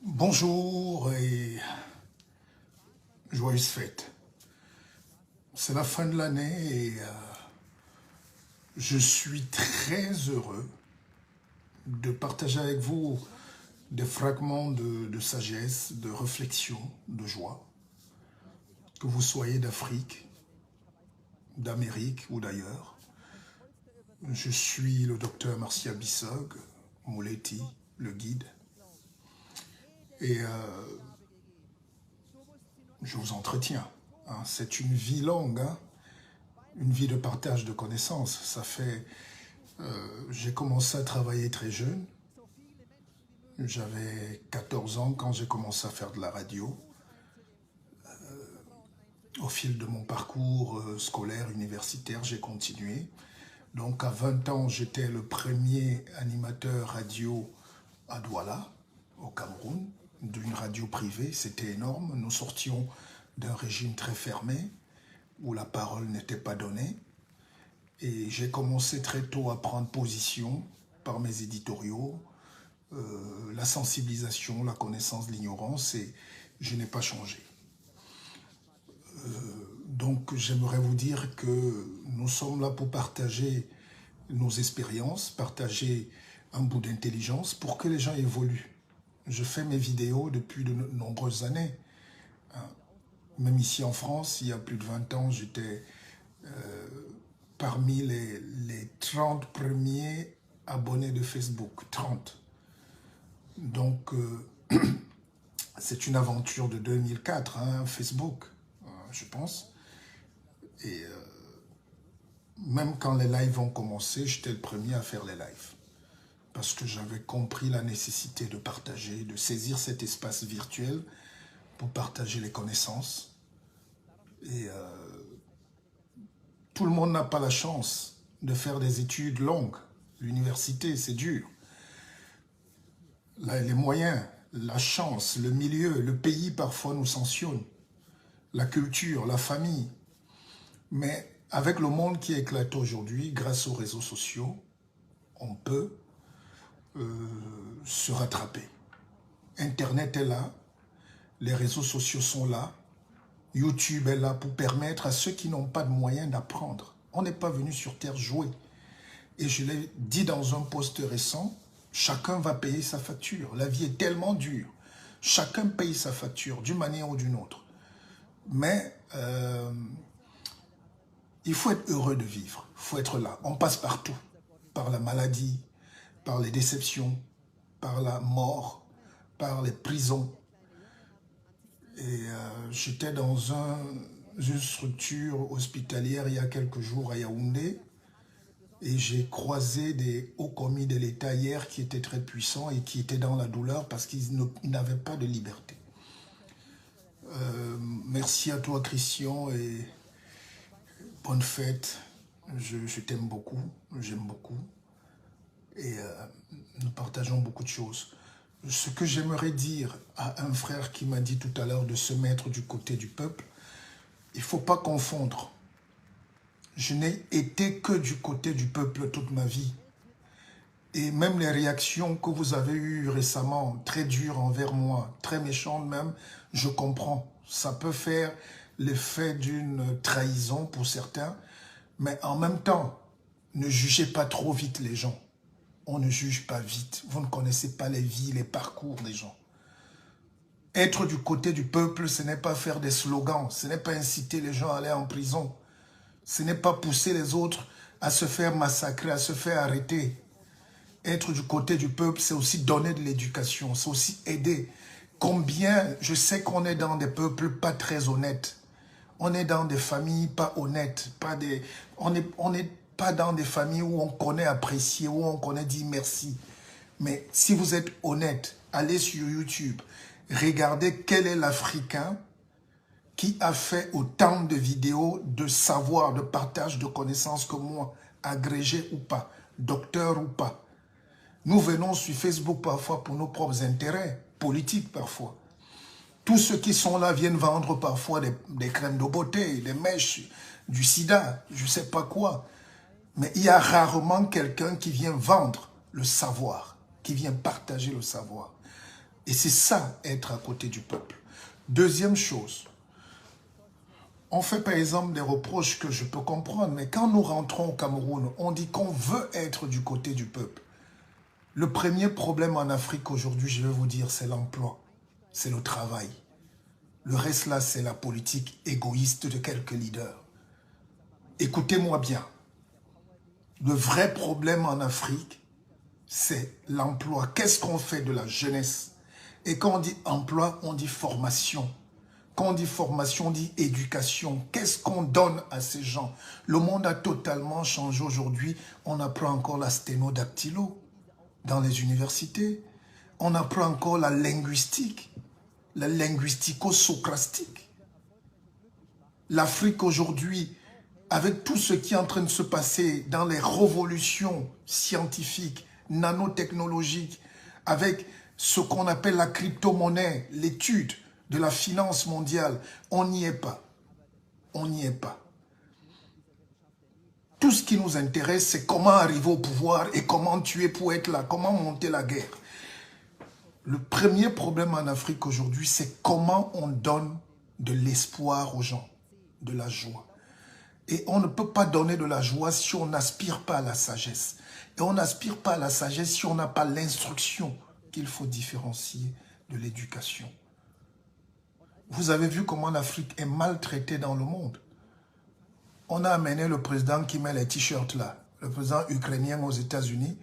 Bonjour et joyeuses fêtes. C'est la fin de l'année et je suis très heureux de partager avec vous des fragments de sagesse, de réflexion, de joie, que vous soyez d'Afrique, d'Amérique ou d'ailleurs. Je suis le docteur Marcia Bissog, Mouleti, le guide, et je vous entretiens. Hein. C'est une vie longue, hein, une vie de partage de connaissances. J'ai commencé à travailler très jeune. J'avais 14 ans quand j'ai commencé à faire de la radio. Au fil de mon parcours scolaire, universitaire, j'ai continué. Donc à 20 ans, j'étais le premier animateur radio à Douala, au Cameroun, d'une radio privée. C'était énorme. Nous sortions d'un régime très fermé, où la parole n'était pas donnée. Et j'ai commencé très tôt à prendre position par mes éditoriaux, la sensibilisation, la connaissance de l'ignorance, et je n'ai pas changé. Donc j'aimerais vous dire que nous sommes là pour partager nos expériences, partager un bout d'intelligence pour que les gens évoluent. Je fais mes vidéos depuis de nombreuses années. Même ici en France, il y a plus de 20 ans, j'étais parmi les 30 premiers abonnés de Facebook. 30. Donc, c'est une aventure de 2004, hein, Facebook, je pense. Et même quand les lives ont commencé, j'étais le premier à faire les lives. Parce que j'avais compris la nécessité de partager, de saisir cet espace virtuel pour partager les connaissances. Et tout le monde n'a pas la chance de faire des études longues. L'université, c'est dur. Là, les moyens, la chance, le milieu, le pays parfois nous sanctionne. La culture, la famille. Mais avec le monde qui éclate aujourd'hui, grâce aux réseaux sociaux, on peut se rattraper. Internet est là, les réseaux sociaux sont là, YouTube est là pour permettre à ceux qui n'ont pas de moyens d'apprendre. On n'est pas venu sur Terre jouer. Et je l'ai dit dans un post récent, chacun va payer sa facture. La vie est tellement dure. Chacun paye sa facture d'une manière ou d'une autre. Mais il faut être heureux de vivre. Il faut être là. On passe partout. Par la maladie, par les déceptions, par la mort, par les prisons. Et j'étais dans une structure hospitalière il y a quelques jours à Yaoundé. Et j'ai croisé des hauts commis de l'État hier qui étaient très puissants et qui étaient dans la douleur parce qu'ils n'avaient pas de liberté. Merci à toi, Christian, et bonne fête. Je t'aime beaucoup, j'aime beaucoup. Et nous partageons beaucoup de choses. Ce que j'aimerais dire à un frère qui m'a dit tout à l'heure de se mettre du côté du peuple, il ne faut pas confondre. Je n'ai été que du côté du peuple toute ma vie. Et même les réactions que vous avez eues récemment, très dures envers moi, très méchantes même, je comprends. Ça peut faire l'effet d'une trahison pour certains, mais en même temps, ne jugez pas trop vite les gens. On ne juge pas vite. Vous ne connaissez pas les vies, les parcours des gens. Être du côté du peuple, ce n'est pas faire des slogans, ce n'est pas inciter les gens à aller en prison, ce n'est pas pousser les autres à se faire massacrer, à se faire arrêter. Être du côté du peuple, c'est aussi donner de l'éducation, c'est aussi aider. Combien, je sais qu'on est dans des peuples pas très honnêtes. On est dans des familles pas honnêtes. On n'est pas dans des familles où on connaît apprécier, où on connaît dire merci. Mais si vous êtes honnête, allez sur YouTube, regardez quel est l'Africain qui a fait autant de vidéos de savoir, de partage de connaissances que moi, agrégé ou pas, docteur ou pas. Nous venons sur Facebook parfois pour nos propres intérêts, politiques parfois. Tous ceux qui sont là viennent vendre parfois des crèmes de beauté, des mèches, du sida, je ne sais pas quoi. Mais il y a rarement quelqu'un qui vient vendre le savoir, qui vient partager le savoir. Et c'est ça, être à côté du peuple. Deuxième chose, on fait par exemple des reproches que je peux comprendre, mais quand nous rentrons au Cameroun, on dit qu'on veut être du côté du peuple. Le premier problème en Afrique aujourd'hui, je vais vous dire, c'est l'emploi, c'est le travail. Le reste là, c'est la politique égoïste de quelques leaders. Écoutez-moi bien, le vrai problème en Afrique, c'est l'emploi. Qu'est-ce qu'on fait de la jeunesse? Et quand on dit emploi, on dit formation. Quand on dit formation, on dit éducation. Qu'est-ce qu'on donne à ces gens? Le monde a totalement changé aujourd'hui. On apprend encore la sténodactylo dans les universités. On apprend encore la linguistique, la linguistico-socratique. L'Afrique aujourd'hui, avec tout ce qui est en train de se passer dans les révolutions scientifiques, nanotechnologiques, avec ce qu'on appelle la crypto-monnaie, l'étude de la finance mondiale, on n'y est pas. On n'y est pas. Tout ce qui nous intéresse, c'est comment arriver au pouvoir et comment tuer pour être là, comment monter la guerre. Le premier problème en Afrique aujourd'hui, c'est comment on donne de l'espoir aux gens, de la joie. Et on ne peut pas donner de la joie si on n'aspire pas à la sagesse. Et on n'aspire pas à la sagesse si on n'a pas l'instruction qu'il faut différencier de l'éducation. Vous avez vu comment l'Afrique est maltraitée dans le monde. On a amené le président qui met les t-shirts là, le président ukrainien aux États-Unis.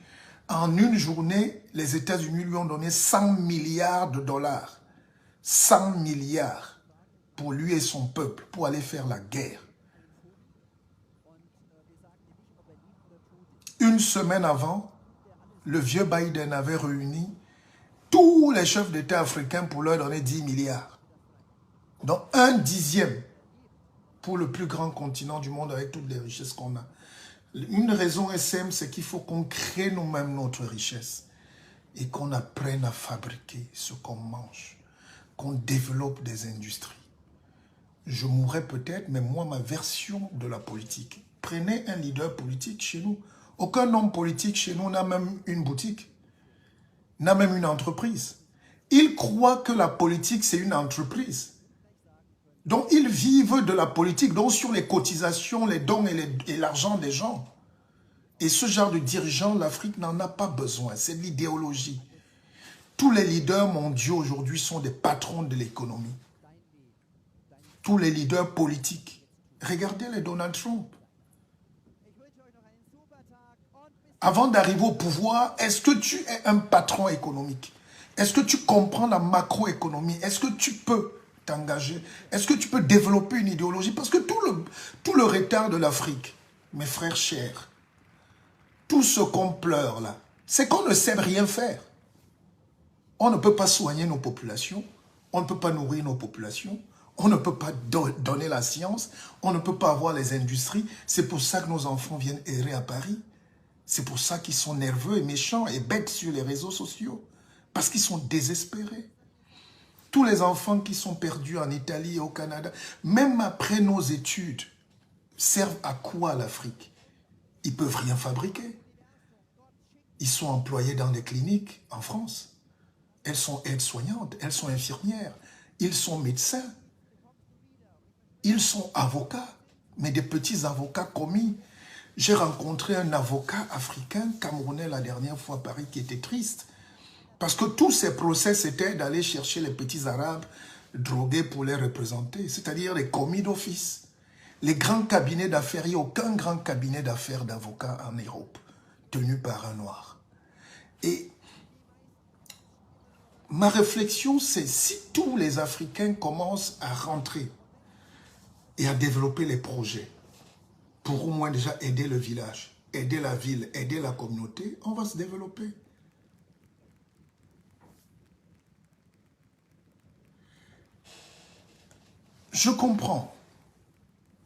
En une journée, les États-Unis lui ont donné 100 milliards de dollars. 100 milliards pour lui et son peuple, pour aller faire la guerre. Une semaine avant, le vieux Biden avait réuni tous les chefs d'État africains pour leur donner 10 milliards. Donc un dixième pour le plus grand continent du monde avec toutes les richesses qu'on a. Une raison est simple, c'est qu'il faut qu'on crée nous-mêmes notre richesse et qu'on apprenne à fabriquer ce qu'on mange, qu'on développe des industries. Je mourrais peut-être, mais moi, ma version de la politique. Prenez un leader politique chez nous. Aucun homme politique chez nous n'a même une boutique, n'a même une entreprise. Ils croient que la politique, c'est une entreprise. Donc, ils vivent de la politique, donc sur les cotisations, les dons et l'argent des gens. Et ce genre de dirigeants, l'Afrique n'en a pas besoin. C'est de l'idéologie. Tous les leaders mondiaux aujourd'hui sont des patrons de l'économie. Tous les leaders politiques. Regardez les Donald Trump. Avant d'arriver au pouvoir, est-ce que tu es un patron économique? Est-ce que tu comprends la macroéconomie? Est-ce que tu peux t'engager? Est-ce que tu peux développer une idéologie? Parce que tout le retard de l'Afrique, mes frères chers, tout ce qu'on pleure là, c'est qu'on ne sait rien faire. On ne peut pas soigner nos populations, on ne peut pas nourrir nos populations, on ne peut pas donner la science, on ne peut pas avoir les industries. C'est pour ça que nos enfants viennent errer à Paris. C'est pour ça qu'ils sont nerveux et méchants et bêtes sur les réseaux sociaux. Parce qu'ils sont désespérés. Tous les enfants qui sont perdus en Italie et au Canada, même après nos études, servent à quoi l'Afrique? Ils ne peuvent rien fabriquer. Ils sont employés dans des cliniques en France. Elles sont aides-soignantes, elles sont infirmières, ils sont médecins. Ils sont avocats, mais des petits avocats commis. J'ai rencontré un avocat africain, camerounais la dernière fois à Paris, qui était triste. Parce que tous ces procès, c'était d'aller chercher les petits arabes drogués pour les représenter. C'est-à-dire les commis d'office. Les grands cabinets d'affaires, il n'y a aucun grand cabinet d'affaires d'avocats en Europe tenu par un noir. Et ma réflexion, c'est si tous les Africains commencent à rentrer et à développer les projets, pour au moins déjà aider le village, aider la ville, aider la communauté, on va se développer. Je comprends.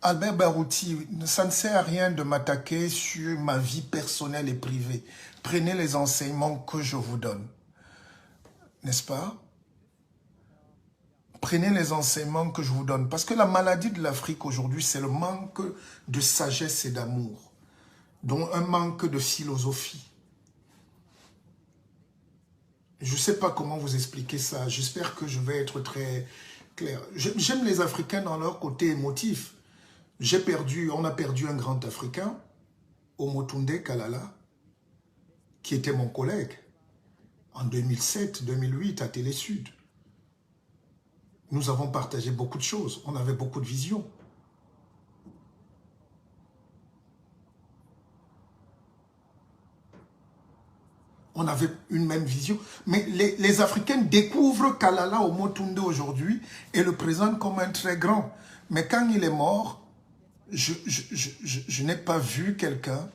Albert Barouti, ça ne sert à rien de m'attaquer sur ma vie personnelle et privée. Prenez les enseignements que je vous donne. N'est-ce pas? Prenez les enseignements que je vous donne. Parce que la maladie de l'Afrique aujourd'hui, c'est le manque de sagesse et d'amour. Donc un manque de philosophie. Je ne sais pas comment vous expliquer ça. J'espère que je vais être très clair. J'aime les Africains dans leur côté émotif. On a perdu un grand Africain, Omotunde Kalala, qui était mon collègue en 2007-2008 à Télé Sud. Nous avons partagé beaucoup de choses. On avait beaucoup de visions. On avait une même vision. Mais les Africains découvrent Kalala Omotunde aujourd'hui et le présentent comme un très grand. Mais quand il est mort, je n'ai pas vu quelqu'un,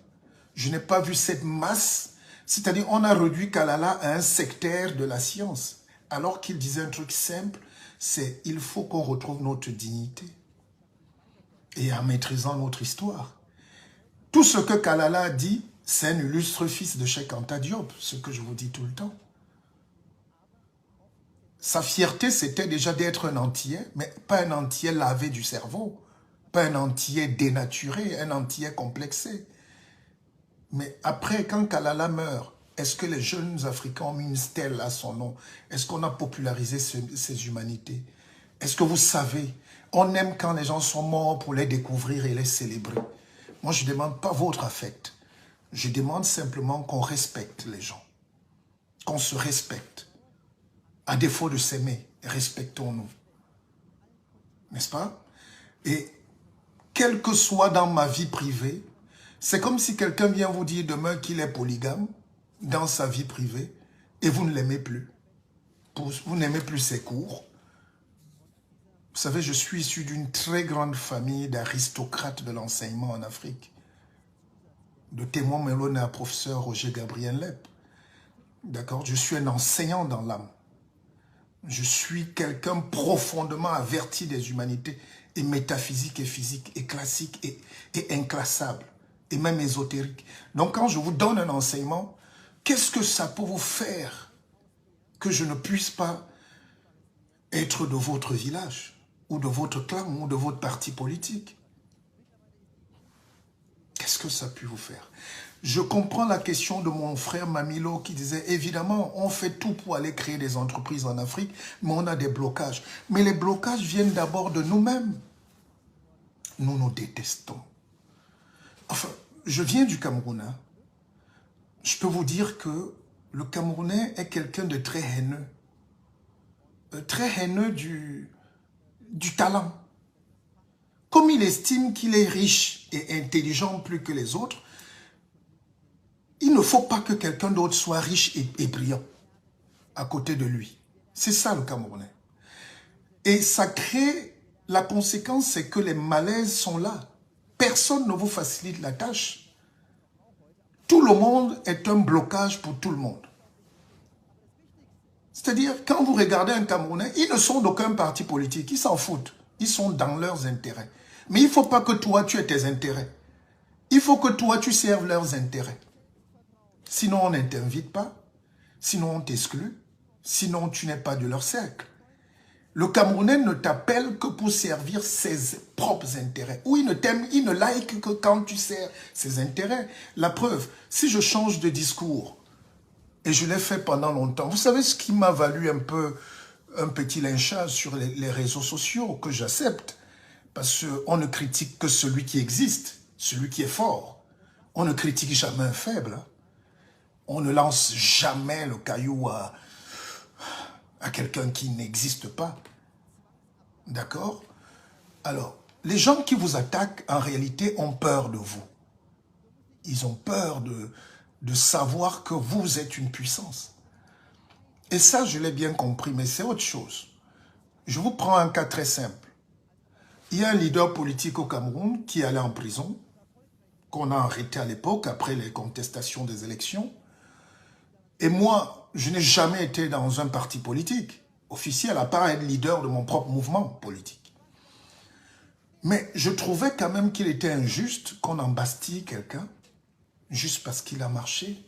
je n'ai pas vu cette masse. C'est-à-dire, on a réduit Kalala à un sectaire de la science. Alors qu'il disait un truc simple, c'est il faut qu'on retrouve notre dignité. Et en maîtrisant notre histoire. Tout ce que Kalala a dit, c'est un illustre fils de Cheikh Anta Diop, ce que je vous dis tout le temps. Sa fierté, c'était déjà d'être un Antillais, mais pas un Antillais lavé du cerveau, pas un Antillais dénaturé, un Antillais complexé. Mais après, quand Kalala meurt, est-ce que les jeunes Africains ont mis une stèle à son nom? Est-ce qu'on a popularisé ces humanités? Est-ce que vous savez, on aime quand les gens sont morts pour les découvrir et les célébrer. Moi, je ne demande pas votre affect. Je demande simplement qu'on respecte les gens. Qu'on se respecte. À défaut de s'aimer, respectons-nous. N'est-ce pas? Et quel que soit dans ma vie privée, c'est comme si quelqu'un vient vous dire demain qu'il est polygame dans sa vie privée et vous ne l'aimez plus. Vous n'aimez plus ses cours. Vous savez, je suis issu d'une très grande famille d'aristocrates de l'enseignement en Afrique. De témoin Melone à professeur Roger Gabriel Lep. D'accord? Je suis un enseignant dans l'âme. Je suis quelqu'un profondément averti des humanités et métaphysique et physique et classique et inclassable et même ésotérique. Donc quand je vous donne un enseignement, qu'est-ce que ça peut vous faire que je ne puisse pas être de votre village ou de votre clan ou de votre parti politique? Qu'est-ce que ça peut vous faire? Je comprends la question de mon frère Mamilo qui disait, évidemment, on fait tout pour aller créer des entreprises en Afrique, mais on a des blocages. Mais les blocages viennent d'abord de nous-mêmes. Nous nous détestons. Enfin, je viens du Cameroun. Hein. Je peux vous dire que le Camerounais est quelqu'un de très haineux. Très haineux du talent. Comme il estime qu'il est riche et intelligent plus que les autres, il ne faut pas que quelqu'un d'autre soit riche et brillant à côté de lui. C'est ça le Camerounais. Et ça crée, la conséquence, c'est que les malaises sont là. Personne ne vous facilite la tâche. Tout le monde est un blocage pour tout le monde. C'est-à-dire, quand vous regardez un Camerounais, ils ne sont d'aucun parti politique, ils s'en foutent. Ils sont dans leurs intérêts. Mais il ne faut pas que toi, tu aies tes intérêts. Il faut que toi, tu serves leurs intérêts. Sinon, on ne t'invite pas. Sinon, on t'exclut. Sinon, tu n'es pas de leur cercle. Le Camerounais ne t'appelle que pour servir ses propres intérêts. Ou il ne t'aime, il ne like que quand tu sers ses intérêts. La preuve, si je change de discours, et je l'ai fait pendant longtemps, vous savez ce qui m'a valu un petit lynchage sur les réseaux sociaux que j'accepte. Parce qu'on ne critique que celui qui existe, celui qui est fort. On ne critique jamais un faible. On ne lance jamais le caillou à quelqu'un qui n'existe pas. D'accord? Alors, les gens qui vous attaquent, en réalité, ont peur de vous. Ils ont peur de savoir que vous êtes une puissance. Et ça, je l'ai bien compris, mais c'est autre chose. Je vous prends un cas très simple. Il y a un leader politique au Cameroun qui allait en prison, qu'on a arrêté à l'époque, après les contestations des élections. Et moi, je n'ai jamais été dans un parti politique officiel, à part être leader de mon propre mouvement politique. Mais je trouvais quand même qu'il était injuste qu'on embastille quelqu'un juste parce qu'il a marché.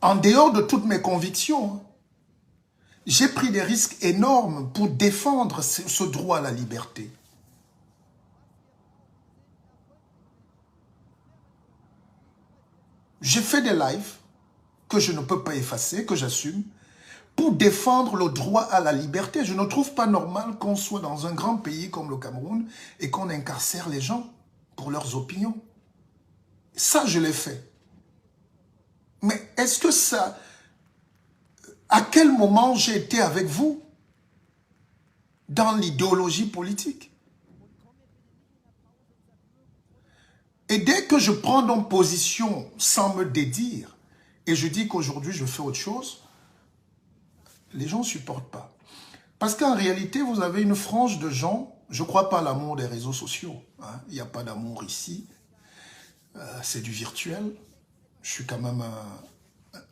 En dehors de toutes mes convictions, j'ai pris des risques énormes pour défendre ce droit à la liberté. J'ai fait des lives, que je ne peux pas effacer, que j'assume, pour défendre le droit à la liberté. Je ne trouve pas normal qu'on soit dans un grand pays comme le Cameroun et qu'on incarcère les gens pour leurs opinions. Ça, je l'ai fait. Mais est-ce que ça... À quel moment j'ai été avec vous dans l'idéologie politique? Et dès que je prends donc position sans me dédire, et je dis qu'aujourd'hui je fais autre chose, les gens ne supportent pas. Parce qu'en réalité, vous avez une frange de gens, je ne crois pas à l'amour des réseaux sociaux. Hein. Il n'y a pas d'amour ici. C'est du virtuel. Je suis quand même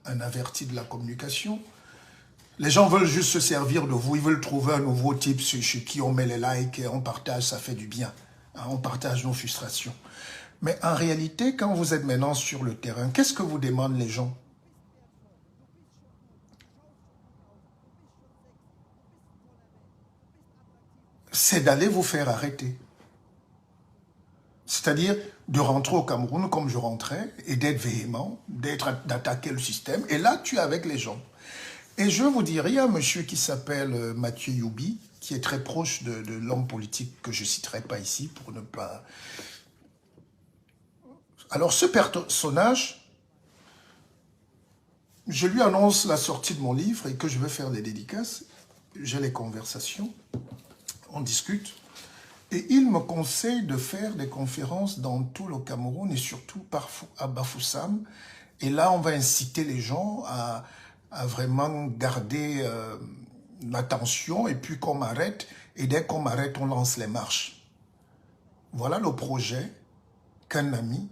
un averti de la communication. Les gens veulent juste se servir de vous. Ils veulent trouver un nouveau type sur qui on met les likes et on partage, ça fait du bien. Hein. On partage nos frustrations. Mais en réalité, quand vous êtes maintenant sur le terrain, qu'est-ce que vous demandent les gens? C'est d'aller vous faire arrêter. C'est-à-dire de rentrer au Cameroun comme je rentrais et d'être véhément, d'attaquer le système. Et là, tu es avec les gens. Et je vous dirais, il y a un monsieur qui s'appelle Mathieu Youbi, qui est très proche de l'homme politique que je ne citerai pas ici pour ne pas... Alors ce personnage, je lui annonce la sortie de mon livre et que je vais faire des dédicaces. J'ai les conversations, on discute. Et il me conseille de faire des conférences dans tout le Cameroun et surtout à Bafoussam. Et là, on va inciter les gens à vraiment garder l'attention et puis qu'on m'arrête. Et dès qu'on m'arrête, on lance les marches. Voilà le projet qu'un ami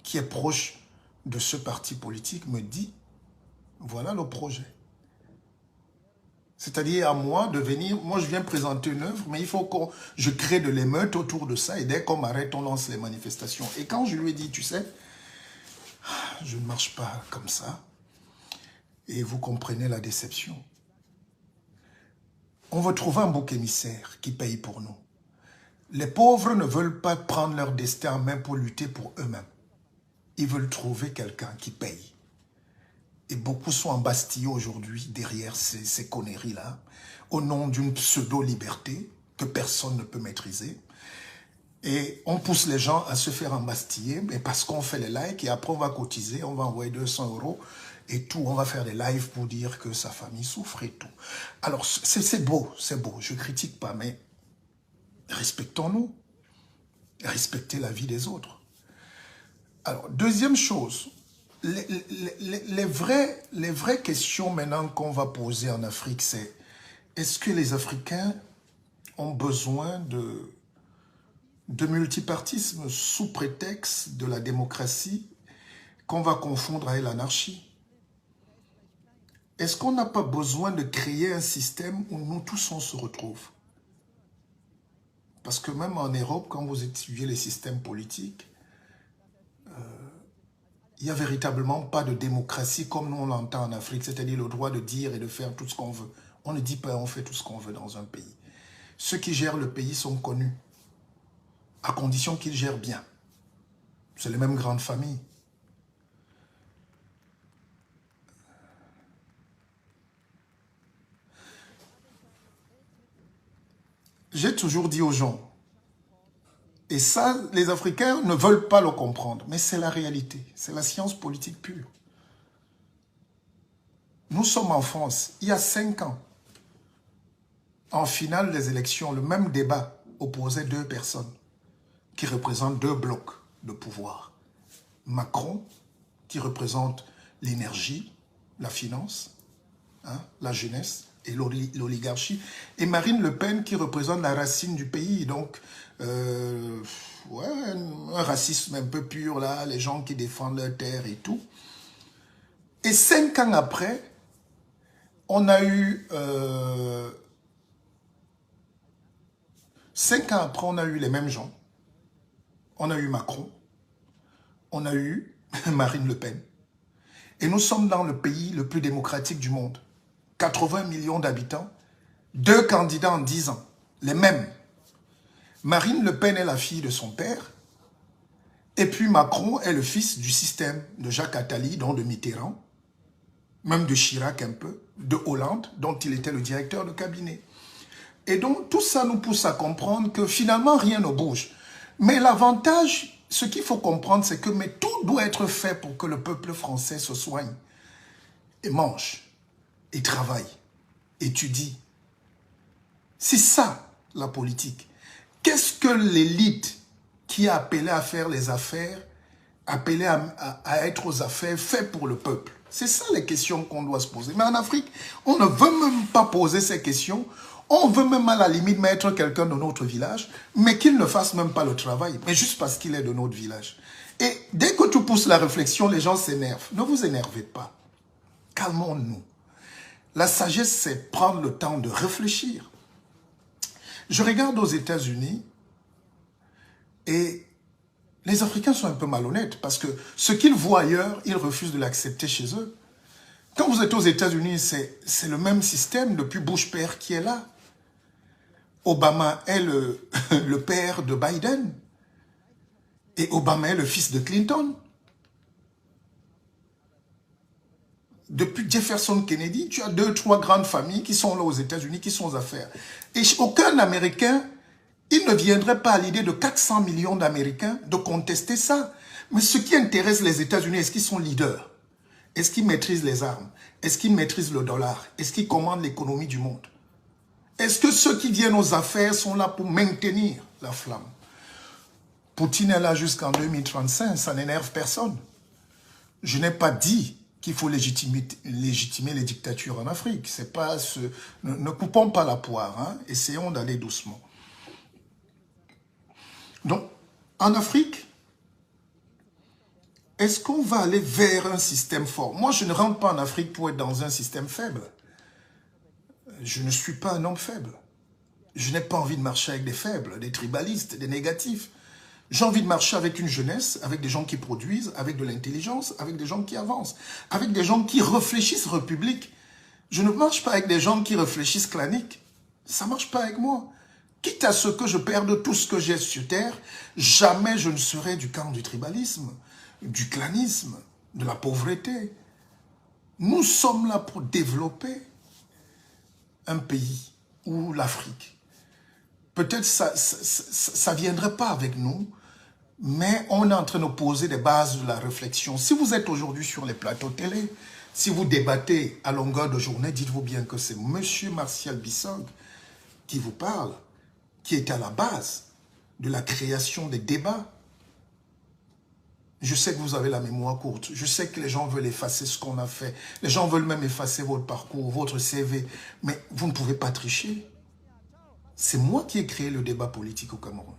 qui est proche de ce parti politique me dit. Voilà le projet. C'est-à-dire à moi de venir, moi je viens présenter une œuvre, mais il faut que je crée de l'émeute autour de ça et dès qu'on m'arrête, on lance les manifestations. Et quand je lui ai dit, tu sais, je ne marche pas comme ça, et vous comprenez la déception. On veut trouver un bouc émissaire qui paye pour nous. Les pauvres ne veulent pas prendre leur destin en main pour lutter pour eux-mêmes. Ils veulent trouver quelqu'un qui paye. Et beaucoup sont embastillés aujourd'hui derrière ces conneries-là, au nom d'une pseudo-liberté que personne ne peut maîtriser. Et on pousse les gens à se faire embastiller, mais parce qu'on fait les likes, et après on va cotiser, on va envoyer 200 € et tout, on va faire des lives pour dire que sa famille souffre et tout. Alors c'est beau, je ne critique pas, mais respectons-nous, respectez la vie des autres. Alors, deuxième chose, les vraies questions maintenant qu'on va poser en Afrique, c'est est-ce que les Africains ont besoin de multipartisme sous prétexte de la démocratie qu'on va confondre avec l'anarchie? Est-ce qu'on n'a pas besoin de créer un système où nous tous on se retrouve? Parce que même en Europe, quand vous étudiez les systèmes politiques, il n'y a véritablement pas de démocratie comme nous on l'entend en Afrique, c'est-à-dire le droit de dire et de faire tout ce qu'on veut. On ne dit pas on fait tout ce qu'on veut dans un pays. Ceux qui gèrent le pays sont connus, à condition qu'ils gèrent bien. C'est les mêmes grandes familles. J'ai toujours dit aux gens, et ça, les Africains ne veulent pas le comprendre, mais c'est la réalité, c'est la science politique pure. Nous sommes en France, il y a 5 ans, en finale des élections, le même débat opposait 2 personnes qui représentent 2 blocs de pouvoir. Macron, qui représente l'énergie, la finance, hein, la jeunesse et l'oligarchie, et Marine Le Pen qui représente la racine du pays, donc ouais, un racisme un peu pur, là, les gens qui défendent leur terre et tout. Et 5 ans après, on a eu... 5 ans après, on a eu les mêmes gens. On a eu Macron, on a eu Marine Le Pen. Et nous sommes dans le pays le plus démocratique du monde. 80 millions d'habitants, 2 candidats en 10 ans, les mêmes. Marine Le Pen est la fille de son père, et puis Macron est le fils du système de Jacques Attali, donc de Mitterrand, même de Chirac un peu, de Hollande, dont il était le directeur de cabinet. Et donc, tout ça nous pousse à comprendre que finalement, rien ne bouge. Mais l'avantage, ce qu'il faut comprendre, c'est que mais tout doit être fait pour que le peuple français se soigne et mange, et travaille, étudie. C'est ça, la politique. Qu'est-ce que l'élite qui a appelé à faire les affaires, appelé à être aux affaires, fait pour le peuple? C'est ça les questions qu'on doit se poser. Mais en Afrique, on ne veut même pas poser ces questions. On veut même à la limite mettre quelqu'un de notre village, mais qu'il ne fasse même pas le travail, mais juste parce qu'il est de notre village. Et dès que tu pousses la réflexion, les gens s'énervent. Ne vous énervez pas. Calmons-nous. La sagesse, c'est prendre le temps de réfléchir. Je regarde aux États-Unis et les Africains sont un peu malhonnêtes parce que ce qu'ils voient ailleurs, ils refusent de l'accepter chez eux. Quand vous êtes aux États-Unis, c'est le même système depuis Bush père qui est là. Obama est le père de Biden et Obama est le fils de Clinton. Depuis Jefferson Kennedy, tu as 2, 3 grandes familles qui sont là aux États-Unis, qui sont aux affaires. Et aucun Américain, il ne viendrait pas à l'idée de 400 millions d'Américains de contester ça. Mais ce qui intéresse les États-Unis, est-ce qu'ils sont leaders? Est-ce qu'ils maîtrisent les armes? Est-ce qu'ils maîtrisent le dollar? Est-ce qu'ils commandent l'économie du monde? Est-ce que ceux qui viennent aux affaires sont là pour maintenir la flamme? Poutine est là jusqu'en 2035, ça n'énerve personne. Je n'ai pas dit qu'il faut légitimer les dictatures en Afrique. C'est pas ne coupons pas la poire, hein? Essayons d'aller doucement. Donc, en Afrique, est-ce qu'on va aller vers un système fort? Moi, je ne rentre pas en Afrique pour être dans un système faible. Je ne suis pas un homme faible. Je n'ai pas envie de marcher avec des faibles, des tribalistes, des négatifs. J'ai envie de marcher avec une jeunesse, avec des gens qui produisent, avec de l'intelligence, avec des gens qui avancent, avec des gens qui réfléchissent république. Je ne marche pas avec des gens qui réfléchissent clanique. Ça ne marche pas avec moi. Quitte à ce que je perde tout ce que j'ai sur terre, jamais je ne serai du camp du tribalisme, du clanisme, de la pauvreté. Nous sommes là pour développer un pays ou l'Afrique. Peut-être ça ne viendrait pas avec nous, mais on est en train de poser des bases de la réflexion. Si vous êtes aujourd'hui sur les plateaux télé, si vous débattez à longueur de journée, dites-vous bien que c'est M. Martial Bissong qui vous parle, qui est à la base de la création des débats. Je sais que vous avez la mémoire courte. Je sais que les gens veulent effacer ce qu'on a fait. Les gens veulent même effacer votre parcours, votre CV. Mais vous ne pouvez pas tricher. C'est moi qui ai créé le débat politique au Cameroun.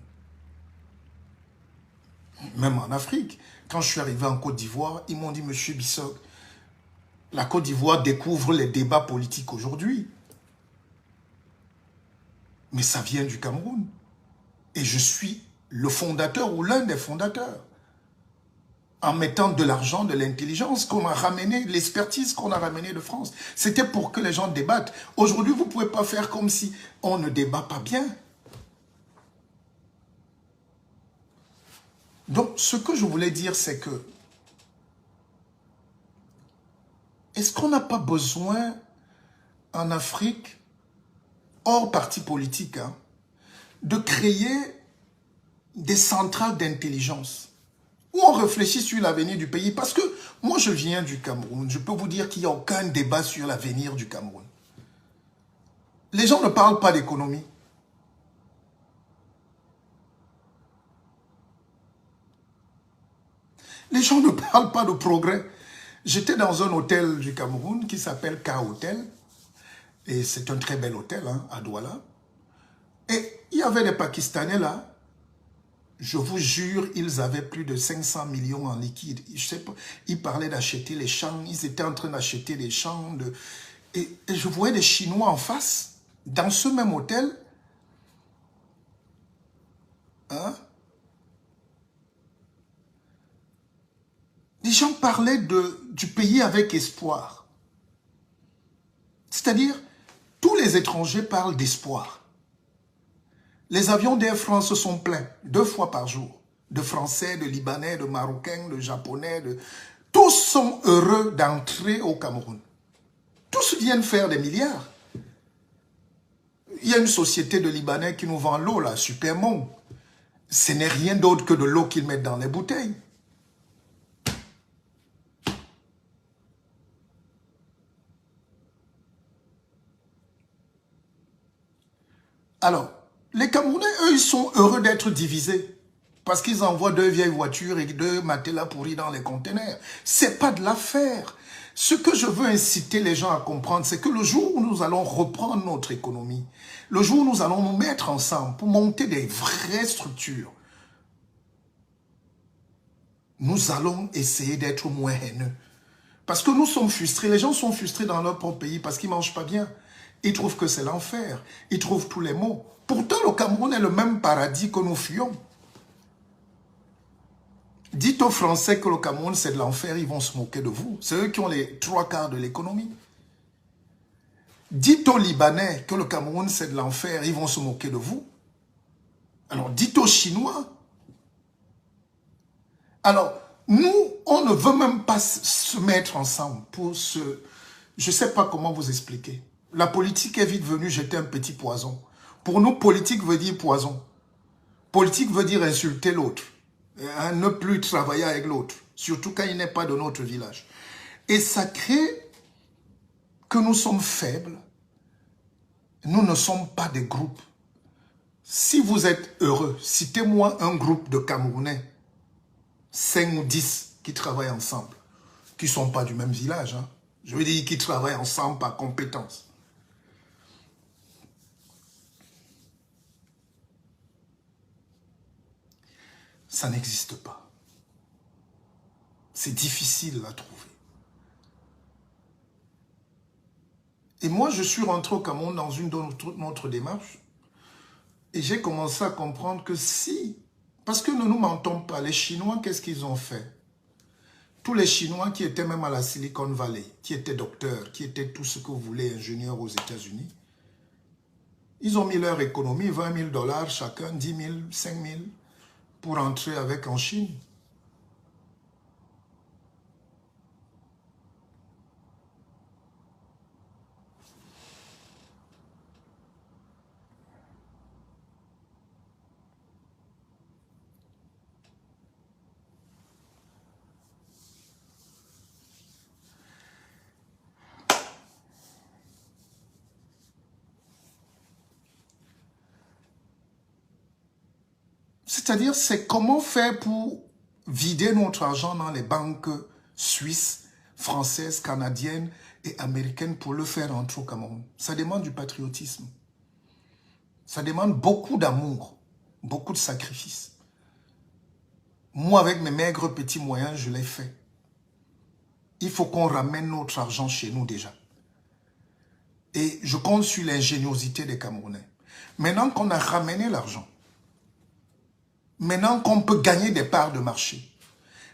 Même en Afrique. Quand je suis arrivé en Côte d'Ivoire, ils m'ont dit, Monsieur Bissong, la Côte d'Ivoire découvre les débats politiques aujourd'hui. Mais ça vient du Cameroun. Et je suis le fondateur ou l'un des fondateurs. En mettant de l'argent, de l'intelligence qu'on a ramené, l'expertise qu'on a ramenée de France. C'était pour que les gens débattent. Aujourd'hui, vous ne pouvez pas faire comme si on ne débat pas bien. Donc, ce que je voulais dire, c'est que est-ce qu'on n'a pas besoin en Afrique, hors parti politique, hein, de créer des centrales d'intelligence où on réfléchit sur l'avenir du pays? Parce que moi, je viens du Cameroun. Je peux vous dire qu'il n'y a aucun débat sur l'avenir du Cameroun. Les gens ne parlent pas d'économie. Les gens ne parlent pas de progrès. J'étais dans un hôtel du Cameroun qui s'appelle K Hotel. Et c'est un très bel hôtel, hein, à Douala. Et il y avait des Pakistanais là. Je vous jure, ils avaient plus de 500 millions en liquide. Je sais pas, ils parlaient d'acheter les champs. Ils étaient en train d'acheter les champs. Et je voyais des Chinois en face, dans ce même hôtel. Hein? Les gens parlaient du pays avec espoir. C'est-à-dire, tous les étrangers parlent d'espoir. Les avions d'Air France sont pleins, 2 fois par jour. De Français, de Libanais, de Marocains, de Japonais. Tous sont heureux d'entrer au Cameroun. viennent faire des milliards. Il y a une société de Libanais qui nous vend l'eau, là, Supermont. Ce n'est rien d'autre que de l'eau qu'ils mettent dans les bouteilles. Alors, les Camerounais, eux, ils sont heureux d'être divisés. Parce qu'ils envoient 2 vieilles voitures et 2 matelas pourris dans les conteneurs. C'est pas de l'affaire. Ce que je veux inciter les gens à comprendre, c'est que le jour où nous allons reprendre notre économie, le jour où nous allons nous mettre ensemble pour monter des vraies structures, nous allons essayer d'être moins haineux. Parce que nous sommes frustrés. Les gens sont frustrés dans leur propre pays parce qu'ils ne mangent pas bien. Ils trouvent que c'est l'enfer. Ils trouvent tous les maux. Pourtant, le Cameroun est le même paradis que nous fuyons. Dites aux Français que le Cameroun, c'est de l'enfer, ils vont se moquer de vous. C'est eux qui ont les 3/4 de l'économie. Dites aux Libanais que le Cameroun, c'est de l'enfer, ils vont se moquer de vous. Alors, dites aux Chinois. Alors, nous, on ne veut même pas se mettre ensemble pour se... Je ne sais pas comment vous expliquer. La politique est vite venue jeter un petit poison. Pour nous, politique veut dire poison. Politique veut dire insulter l'autre. Ne plus travailler avec l'autre. Surtout quand il n'est pas de notre village. Et ça crée que nous sommes faibles. Nous ne sommes pas des groupes. Si vous êtes heureux, citez-moi un groupe de Camerounais, 5 ou 10 qui travaillent ensemble, qui ne sont pas du même village. Hein. Je veux dire qui travaillent ensemble par compétence. Ça n'existe pas. C'est difficile à trouver. Et moi, je suis rentré au Cameroun dans une autre démarche. Et j'ai commencé à comprendre que si... Parce que ne nous mentons pas, les Chinois, qu'est-ce qu'ils ont fait? Tous les Chinois qui étaient même à la Silicon Valley, qui étaient docteurs, qui étaient tout ce que vous voulez, ingénieurs aux États-Unis, ils ont mis leur économie, 20 000 $ chacun, 10 000, 5 000, pour entrer avec en Chine. C'est-à-dire, c'est comment faire pour vider notre argent dans les banques suisses, françaises, canadiennes et américaines pour le faire entrer au Cameroun. Ça demande du patriotisme. Ça demande beaucoup d'amour, beaucoup de sacrifices. Moi, avec mes maigres petits moyens, je l'ai fait. Il faut qu'on ramène notre argent chez nous déjà. Et je compte sur l'ingéniosité des Camerounais. Maintenant qu'on a ramené l'argent, maintenant qu'on peut gagner des parts de marché,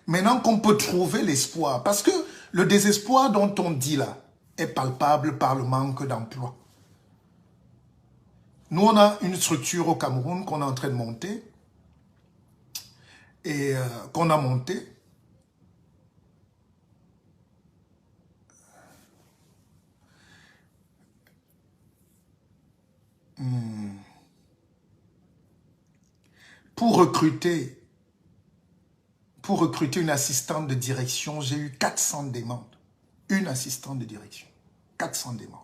maintenant qu'on peut trouver l'espoir, parce que le désespoir dont on dit là est palpable par le manque d'emploi. Nous, on a une structure au Cameroun qu'on est en train de monter et qu'on a montée. Pour recruter une assistante de direction, j'ai eu 400 demandes. Une assistante de direction. 400 demandes.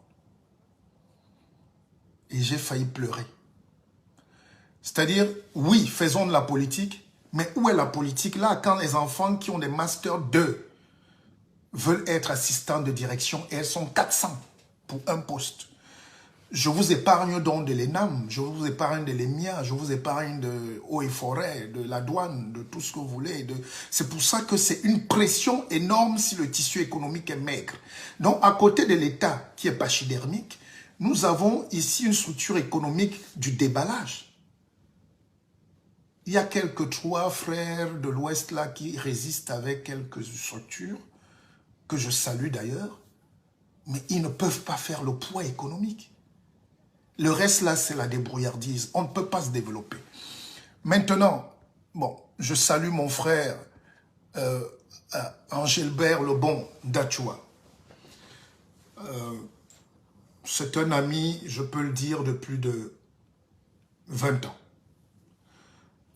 Et j'ai failli pleurer. C'est-à-dire, oui, faisons de la politique, mais où est la politique là quand les enfants qui ont des masters 2 veulent être assistants de direction et elles sont 400 pour un poste? Je vous épargne donc de l'ENAM, je vous épargne de l'EMIA, je vous épargne de Eaux et Forêts, de la douane, de tout ce que vous voulez. C'est pour ça que c'est une pression énorme si le tissu économique est maigre. Donc, à côté de l'État qui est pachydermique, nous avons ici une structure économique du déballage. Il y a quelques 3 frères de l'Ouest là qui résistent avec quelques structures, que je salue d'ailleurs, mais ils ne peuvent pas faire le poids économique. Le reste, là, c'est la débrouillardise. On ne peut pas se développer. Maintenant, bon, je salue mon frère Angélbert Lebon d'Achua. c'est un ami, je peux le dire, de plus de 20 ans.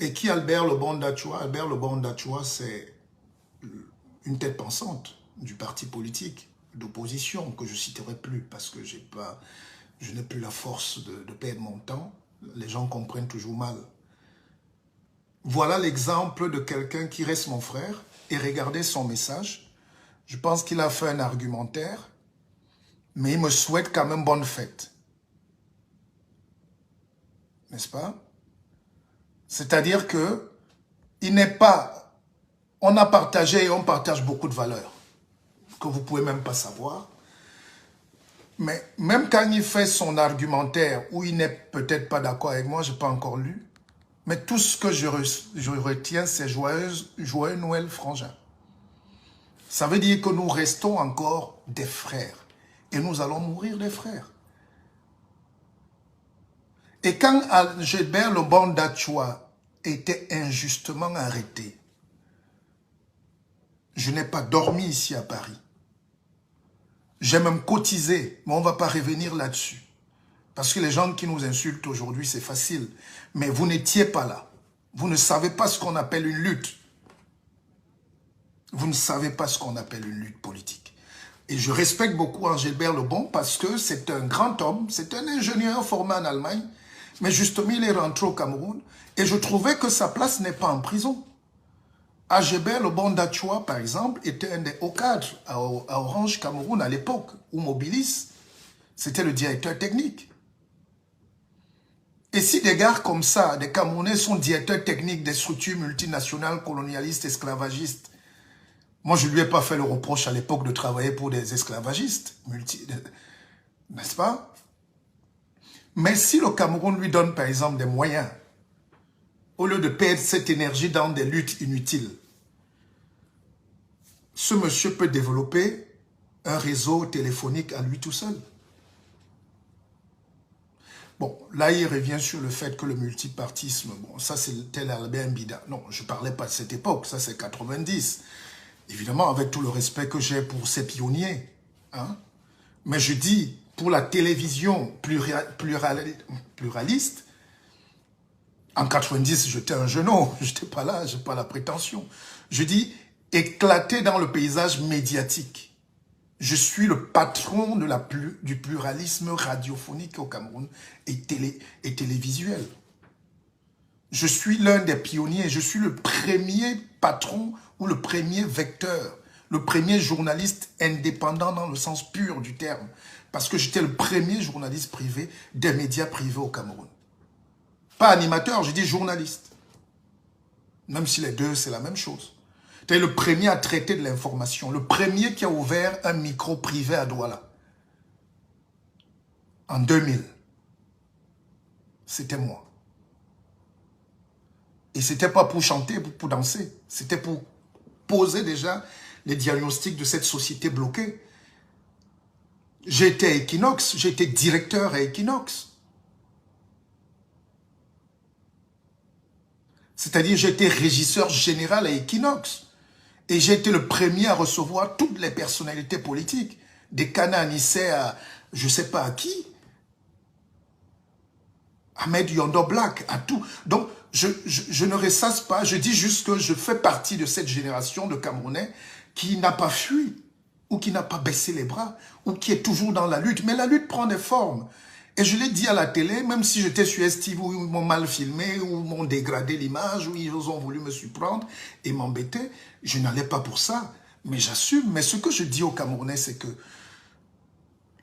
Et qui Albert Lebon d'Achua? Albert Lebon d'Achua, c'est une tête pensante du parti politique d'opposition que je ne citerai plus parce que je n'ai plus la force de perdre mon temps. Les gens comprennent toujours mal. Voilà l'exemple de quelqu'un qui reste mon frère et regardez son message. Je pense qu'il a fait un argumentaire, mais il me souhaite quand même bonne fête. N'est-ce pas? C'est-à-dire que il n'est pas... On a partagé et on partage beaucoup de valeurs que vous ne pouvez même pas savoir. Mais même quand il fait son argumentaire où il n'est peut-être pas d'accord avec moi, je n'ai pas encore lu, mais tout ce que je retiens, c'est joyeux Noël, frangin. Ça veut dire que nous restons encore des frères. Et nous allons mourir des frères. Et quand Gilbert Lebon d'Achua était injustement arrêté, je n'ai pas dormi ici à Paris. J'ai même cotisé, mais on ne va pas revenir là-dessus. Parce que les gens qui nous insultent aujourd'hui, c'est facile. Mais vous n'étiez pas là. Vous ne savez pas ce qu'on appelle une lutte. Vous ne savez pas ce qu'on appelle une lutte politique. Et je respecte beaucoup Gilbert Lebon parce que c'est un grand homme, c'est un ingénieur formé en Allemagne, mais justement il est rentré au Cameroun et je trouvais que sa place n'est pas en prison. Gilbert Lebon d'Achua, par exemple, était un des hauts cadres à Orange Cameroun à l'époque, où Mobilis, c'était le directeur technique. Et si des gars comme ça, des Camerounais sont directeurs techniques des structures multinationales, colonialistes, esclavagistes, moi je ne lui ai pas fait le reproche à l'époque de travailler pour des esclavagistes, n'est-ce pas? Mais si le Cameroun lui donne par exemple des moyens, au lieu de perdre cette énergie dans des luttes inutiles, ce monsieur peut développer un réseau téléphonique à lui tout seul. Bon, là, il revient sur le fait que le multipartisme, bon, ça, c'était l'Albert Mbida. Non, je ne parlais pas de cette époque, ça, c'est 90. Évidemment, avec tout le respect que j'ai pour ces pionniers. Hein? Mais je dis, pour la télévision pluraliste, en 90, j'étais un genou, je n'étais pas là, je n'ai pas la prétention. Je dis, éclater dans le paysage médiatique. Je suis le patron de du pluralisme radiophonique au Cameroun et télévisuel. Je suis l'un des pionniers, je suis le premier patron ou le premier vecteur, le premier journaliste indépendant dans le sens pur du terme, parce que j'étais le premier journaliste privé des médias privés au Cameroun. Pas animateur, je dis journaliste. Même si les deux, c'est la même chose. Tu es le premier à traiter de l'information, le premier qui a ouvert un micro privé à Douala. En 2000. C'était moi. Et c'était pas pour chanter, pour danser. C'était pour poser déjà les diagnostics de cette société bloquée. J'étais à Equinox, j'étais directeur à Equinox. C'est-à-dire j'étais régisseur général à Equinox. Et j'ai été le premier à recevoir toutes les personnalités politiques, des Cananisais à je ne sais pas à qui, Ahmed Yondo Black, à tout. Donc, je ne ressasse pas, je dis juste que je fais partie de cette génération de Camerounais qui n'a pas fui, ou qui n'a pas baissé les bras, ou qui est toujours dans la lutte. Mais la lutte prend des formes. Et je l'ai dit à la télé, même si j'étais sur STV où ils m'ont mal filmé, où ils m'ont dégradé l'image, où ils ont voulu me surprendre et m'embêter, je n'allais pas pour ça. Mais j'assume. Mais ce que je dis aux Camerounais, c'est que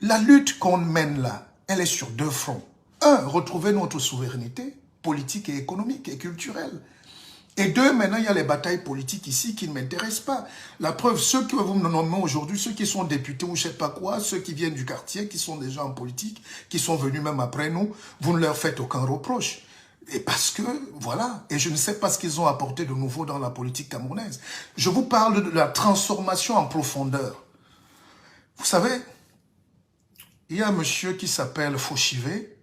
la lutte qu'on mène là, elle est sur deux fronts. Un, retrouver notre souveraineté politique et économique et culturelle. Et deux, maintenant, il y a les batailles politiques ici qui ne m'intéressent pas. La preuve, ceux que vous me nommez aujourd'hui, ceux qui sont députés ou je ne sais pas quoi, ceux qui viennent du quartier, qui sont déjà en politique, qui sont venus même après nous, vous ne leur faites aucun reproche. Et parce que, voilà, et je ne sais pas ce qu'ils ont apporté de nouveau dans la politique camerounaise. Je vous parle de la transformation en profondeur. Vous savez, il y a un monsieur qui s'appelle Fauchivé,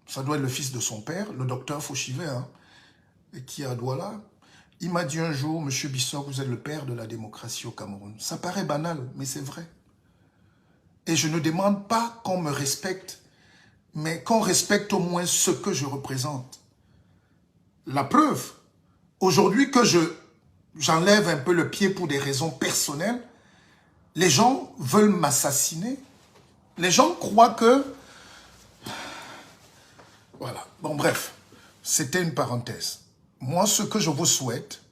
ça doit être le fils de son père, le docteur Fauchivé, hein, et qui est à Douala. Il m'a dit un jour, Monsieur Bissok, vous êtes le père de la démocratie au Cameroun. Ça paraît banal, mais c'est vrai. Et je ne demande pas qu'on me respecte, mais qu'on respecte au moins ce que je représente. La preuve, aujourd'hui que j'enlève un peu le pied pour des raisons personnelles, les gens veulent m'assassiner. Les gens croient que... Voilà. Bon, bref, c'était une parenthèse. Moi, ce que je vous souhaite,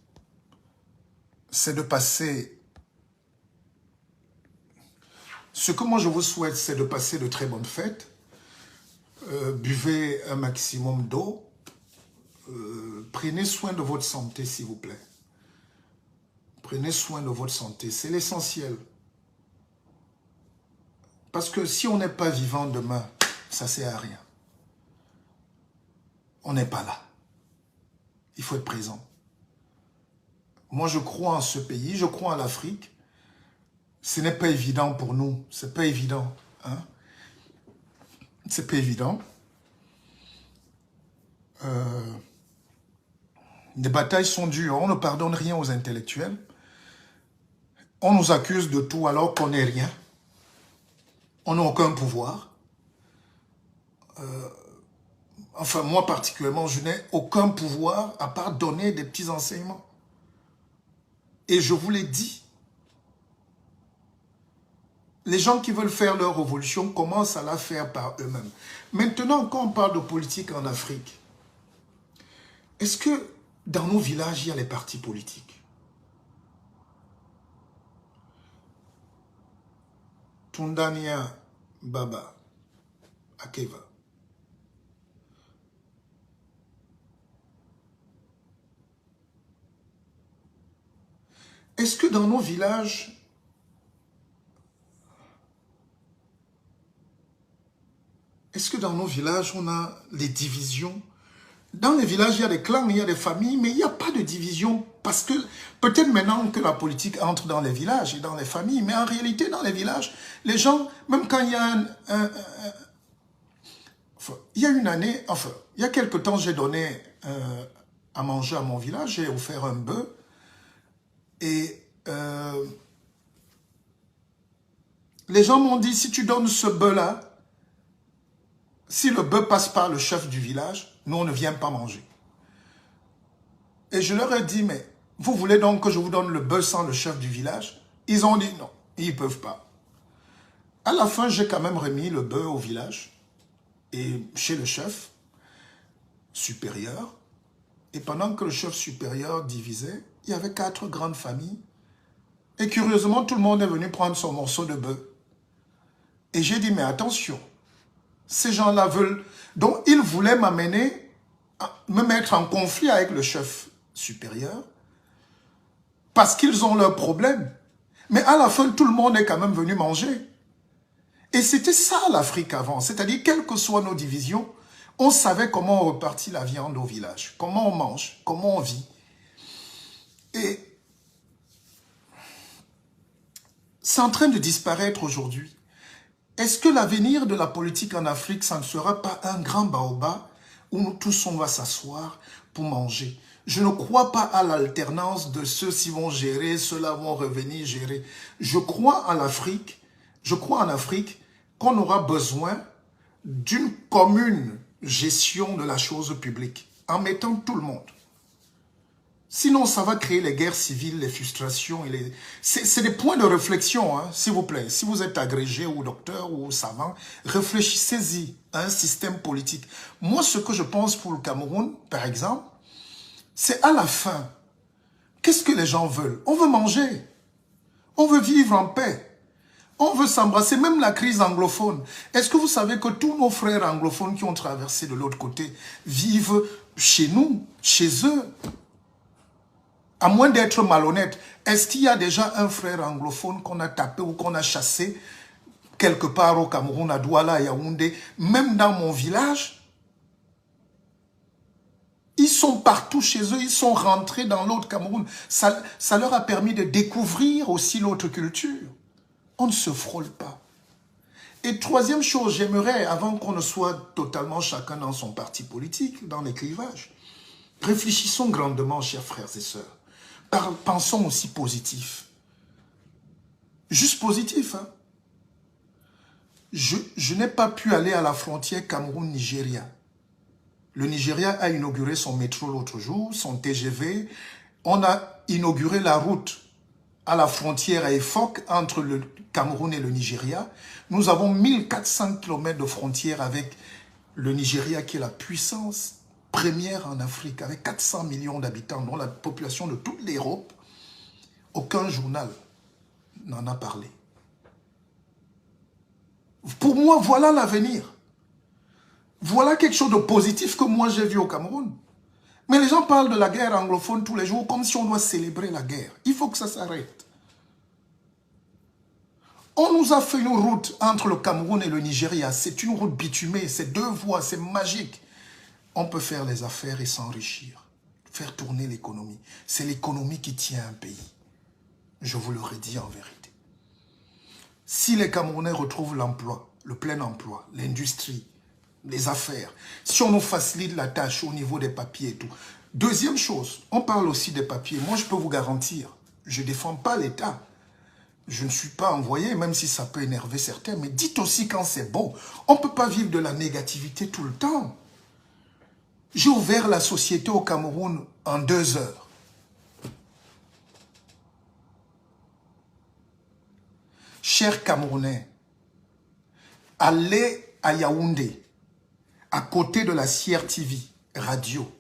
c'est de passer... Ce que moi, je vous souhaite, c'est de passer de très bonnes fêtes. Buvez un maximum d'eau. Prenez soin de votre santé, s'il vous plaît. Prenez soin de votre santé, c'est l'essentiel. Parce que si on n'est pas vivant demain, ça ne sert à rien. On n'est pas là. Il faut être présent. Moi, je crois en ce pays, je crois en l'Afrique. Ce n'est pas évident pour nous, c'est pas évident. Hein? C'est pas évident. Les batailles sont dures, on ne pardonne rien aux intellectuels. On nous accuse de tout alors qu'on n'est rien. On n'a aucun pouvoir. Enfin, moi particulièrement, je n'ai aucun pouvoir à part donner des petits enseignements. Et je vous l'ai dit. Les gens qui veulent faire leur révolution commencent à la faire par eux-mêmes. Maintenant, quand on parle de politique en Afrique, est-ce que dans nos villages, il y a les partis politiques? Tundania Baba Akeva. Est-ce que dans nos villages, on a les divisions? Dans les villages, il y a des clans, il y a des familles, mais il n'y a pas de division. Parce que peut-être maintenant que la politique entre dans les villages et dans les familles, mais en réalité, dans les villages, les gens, même quand il y a il y a une année, enfin, il y a quelque temps, j'ai donné à manger à mon village, j'ai offert un bœuf. Et les gens m'ont dit, si tu donnes ce bœuf-là, si le bœuf passe par le chef du village, nous, on ne vient pas manger. Et je leur ai dit, mais vous voulez donc que je vous donne le bœuf sans le chef du village? Ils ont dit non, ils ne peuvent pas. À la fin, j'ai quand même remis le bœuf au village et chez le chef supérieur. Et pendant que le chef supérieur divisait, il y avait 4 grandes familles. Et curieusement, tout le monde est venu prendre son morceau de bœuf. Et j'ai dit, mais attention, ces gens-là veulent... Donc, ils voulaient m'amener, me mettre en conflit avec le chef supérieur, parce qu'ils ont leurs problèmes. Mais à la fin, tout le monde est quand même venu manger. Et c'était ça l'Afrique avant. C'est-à-dire, quelles que soient nos divisions, on savait comment on repartit la viande au village, comment on mange, comment on vit. Et c'est en train de disparaître aujourd'hui. Est-ce que l'avenir de la politique en Afrique, ça ne sera pas un grand baobab où nous tous on va s'asseoir pour manger? Je ne crois pas à l'alternance de ceux-ci vont gérer, ceux-là vont revenir gérer. Je crois en Afrique qu'on aura besoin d'une commune gestion de la chose publique, en mettant tout le monde. Sinon, ça va créer les guerres civiles, les frustrations. C'est des points de réflexion, hein, s'il vous plaît. Si vous êtes agrégé ou docteur ou savant, réfléchissez-y à un système politique. Moi, ce que je pense pour le Cameroun, par exemple, c'est à la fin. Qu'est-ce que les gens veulent? On veut manger. On veut vivre en paix. On veut s'embrasser, même la crise anglophone. Est-ce que vous savez que tous nos frères anglophones qui ont traversé de l'autre côté vivent chez nous, chez eux? À moins d'être malhonnête, est-ce qu'il y a déjà un frère anglophone qu'on a tapé ou qu'on a chassé quelque part au Cameroun, à Douala, à Yaoundé, même dans mon village? Ils sont partout chez eux, ils sont rentrés dans l'autre Cameroun. Ça leur a permis de découvrir aussi l'autre culture. On ne se frôle pas. Et troisième chose, j'aimerais, avant qu'on ne soit totalement chacun dans son parti politique, dans les clivages, réfléchissons grandement, chers frères et sœurs. Pensons aussi positif. Juste positif, hein. Je n'ai pas pu aller à la frontière Cameroun-Nigeria. Le Nigeria a inauguré son métro l'autre jour, son TGV. On a inauguré la route à la frontière à Efok entre le Cameroun et le Nigeria. Nous avons 1400 km de frontière avec le Nigeria qui est la puissance première en Afrique, avec 400 millions d'habitants, dont la population de toute l'Europe. Aucun journal n'en a parlé. Pour moi, voilà l'avenir. Voilà quelque chose de positif que moi j'ai vu au Cameroun. Mais les gens parlent de la guerre anglophone tous les jours comme si on doit célébrer la guerre. Il faut que ça s'arrête. On nous a fait une route entre le Cameroun et le Nigeria. C'est une route bitumée, c'est 2 voies, c'est magique. On peut faire les affaires et s'enrichir. Faire tourner l'économie. C'est l'économie qui tient un pays. Je vous le redis en vérité. Si les Camerounais retrouvent l'emploi, le plein emploi, l'industrie, les affaires, si on nous facilite la tâche au niveau des papiers et tout. Deuxième chose, on parle aussi des papiers. Moi, je peux vous garantir, je ne défends pas l'État. Je ne suis pas envoyé, même si ça peut énerver certains, mais dites aussi quand c'est bon. On ne peut pas vivre de la négativité tout le temps. J'ai ouvert la société au Cameroun en 2 heures. Chers Camerounais, allez à Yaoundé, à côté de la CRTV radio.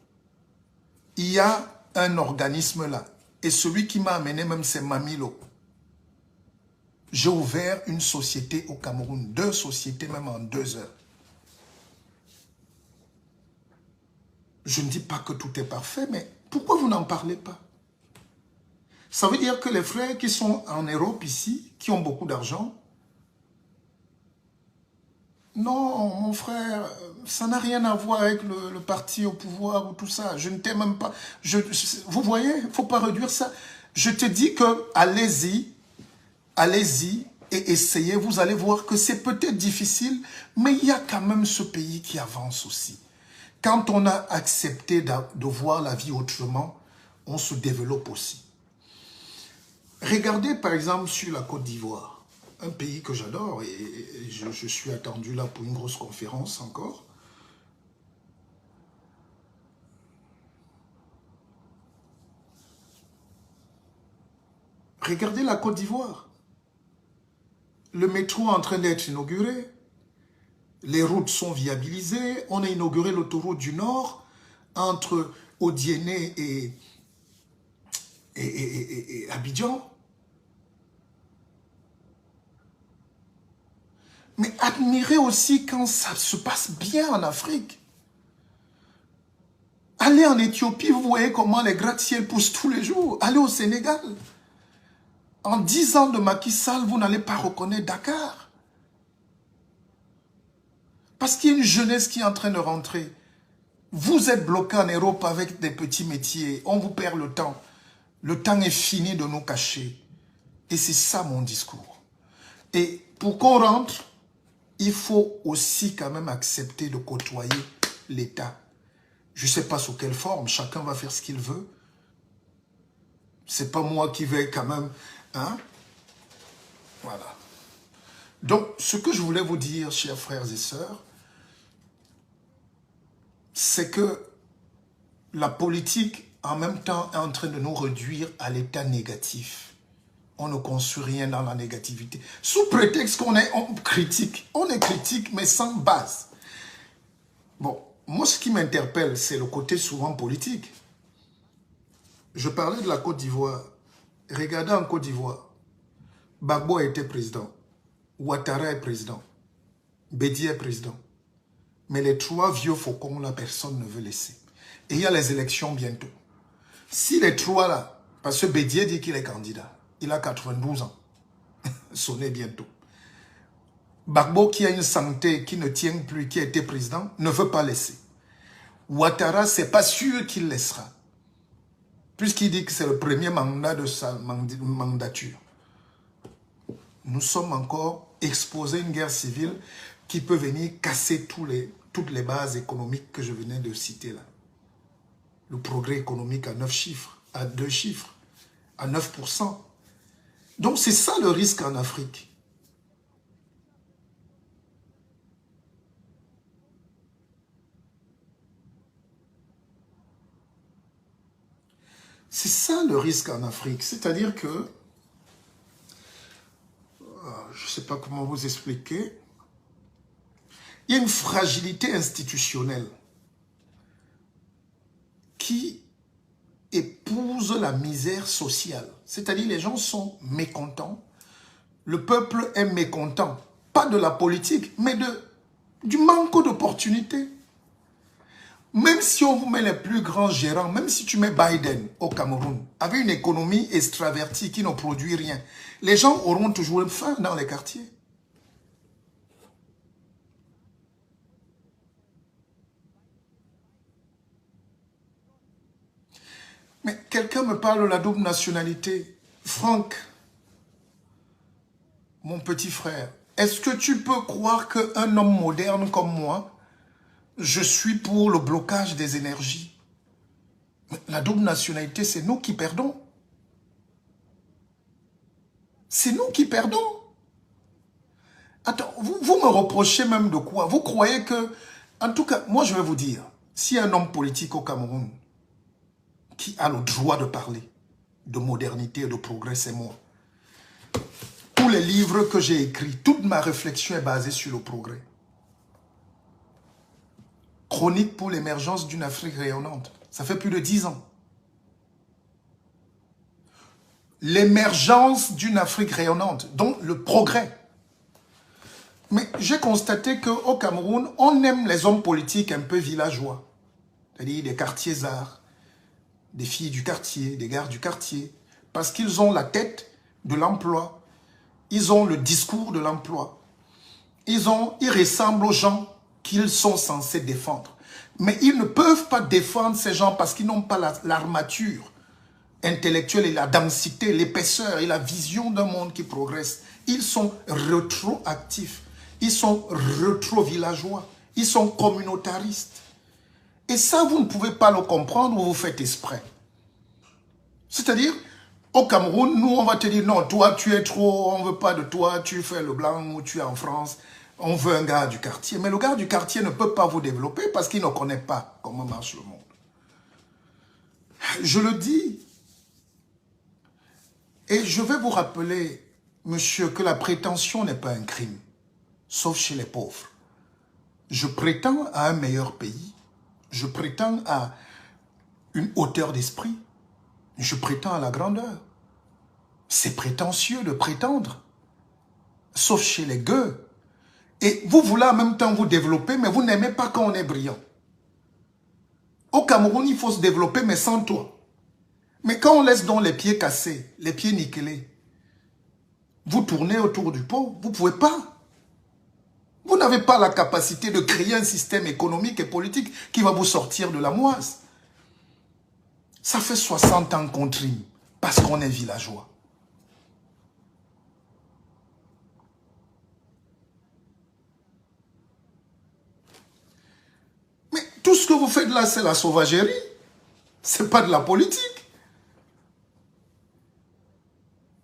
Il y a un organisme là. Et celui qui m'a amené même, c'est Mamilo. J'ai ouvert une société au Cameroun. 2 sociétés même en 2 heures. Je ne dis pas que tout est parfait, mais pourquoi vous n'en parlez pas? Ça veut dire que les frères qui sont en Europe ici, qui ont beaucoup d'argent, non, mon frère, ça n'a rien à voir avec le parti au pouvoir ou tout ça. Je ne t'aime même pas. Vous voyez, il ne faut pas réduire ça. Je te dis que allez-y, allez-y et essayez. Vous allez voir que c'est peut-être difficile, mais il y a quand même ce pays qui avance aussi. Quand on a accepté de voir la vie autrement, on se développe aussi. Regardez par exemple sur la Côte d'Ivoire, un pays que j'adore et je suis attendu là pour une grosse conférence encore. Regardez la Côte d'Ivoire. Le métro est en train d'être inauguré. Les routes sont viabilisées. On a inauguré l'autoroute du Nord entre Odiéné et Abidjan. Mais admirez aussi quand ça se passe bien en Afrique. Allez en Éthiopie, vous voyez comment les gratte-ciel poussent tous les jours. Allez au Sénégal. En 10 ans de Macky Sall, vous n'allez pas reconnaître Dakar. Parce qu'il y a une jeunesse qui est en train de rentrer. Vous êtes bloqué en Europe avec des petits métiers. On vous perd le temps. Le temps est fini de nous cacher. Et c'est ça mon discours. Et pour qu'on rentre, il faut aussi quand même accepter de côtoyer l'État. Je ne sais pas sous quelle forme. Chacun va faire ce qu'il veut. C'est pas moi qui vais quand même... Hein? Voilà. Donc, ce que je voulais vous dire, chers frères et sœurs, c'est que la politique, en même temps, est en train de nous réduire à l'état négatif. On ne construit rien dans la négativité. Sous prétexte qu'on est critique. On est critique, mais sans base. Bon, moi, ce qui m'interpelle, c'est le côté souvent politique. Je parlais de la Côte d'Ivoire. Regardez en Côte d'Ivoire. Gbagbo était président. Ouattara est président. Bédié est président. Mais les 3 vieux faucons, là, personne ne veut laisser. Et il y a les élections bientôt. Si les 3 là, parce que Bédié dit qu'il est candidat, il a 92 ans, sonné bientôt. Gbagbo qui a une santé qui ne tient plus, qui a été président, ne veut pas laisser. Ouattara, c'est pas sûr qu'il laissera. Puisqu'il dit que c'est le premier mandat de sa mandature. Nous sommes encore exposés à une guerre civile qui peut venir casser toutes les bases économiques que je venais de citer là. Le progrès économique à 9 chiffres, à 2 chiffres, à 9%. Donc c'est ça le risque en Afrique. C'est ça le risque en Afrique. C'est-à-dire que, je ne sais pas comment vous expliquer, il y a une fragilité institutionnelle qui épouse la misère sociale. C'est-à-dire les gens sont mécontents, le peuple est mécontent, pas de la politique, mais du manque d'opportunités. Même si on vous met les plus grands gérants, même si tu mets Biden au Cameroun, avec une économie extravertie qui ne produit rien, les gens auront toujours faim dans les quartiers. Mais quelqu'un me parle de la double nationalité. Franck, mon petit frère, est-ce que tu peux croire qu'un homme moderne comme moi, je suis pour le blocage des énergies? La double nationalité, c'est nous qui perdons. C'est nous qui perdons. Attends, vous me reprochez même de quoi? Vous croyez que... En tout cas, moi je vais vous dire, s'il y a un homme politique au Cameroun qui a le droit de parler de modernité et de progrès, c'est moi. Tous les livres que j'ai écrits, toute ma réflexion est basée sur le progrès. Chronique pour l'émergence d'une Afrique rayonnante. Ça fait plus de 10 ans. L'émergence d'une Afrique rayonnante, donc le progrès. Mais j'ai constaté qu'au Cameroun, on aime les hommes politiques un peu villageois. C'est-à-dire des quartiers arts, des filles du quartier, des gars du quartier. Parce qu'ils ont la tête de l'emploi. Ils ont le discours de l'emploi. Ils ressemblent aux gens qu'ils sont censés défendre. Mais ils ne peuvent pas défendre ces gens parce qu'ils n'ont pas l'armature intellectuelle et la densité, l'épaisseur et la vision d'un monde qui progresse. Ils sont rétroactifs. Ils sont rétro-villageois. Ils sont communautaristes. Et ça, vous ne pouvez pas le comprendre ou vous faites exprès. C'est-à-dire, au Cameroun, nous, on va te dire, non, toi, tu es trop, on ne veut pas de toi, tu fais le blanc ou tu es en France. On veut un gars du quartier. Mais le gars du quartier ne peut pas vous développer parce qu'il ne connaît pas comment marche le monde. Je le dis. Et je vais vous rappeler, monsieur, que la prétention n'est pas un crime, sauf chez les pauvres. Je prétends à un meilleur pays. Je prétends à une hauteur d'esprit. Je prétends à la grandeur. C'est prétentieux de prétendre, sauf chez les gueux. Et vous voulez en même temps vous développer, mais vous n'aimez pas quand on est brillant. Au Cameroun, il faut se développer, mais sans toi. Mais quand on laisse donc les pieds cassés, les pieds nickelés, vous tournez autour du pot, vous ne pouvez pas. Vous n'avez pas la capacité de créer un système économique et politique qui va vous sortir de la moise. Ça fait 60 ans qu'on trime parce qu'on est villageois. Mais tout ce que vous faites là, c'est la sauvagerie. Ce n'est pas de la politique.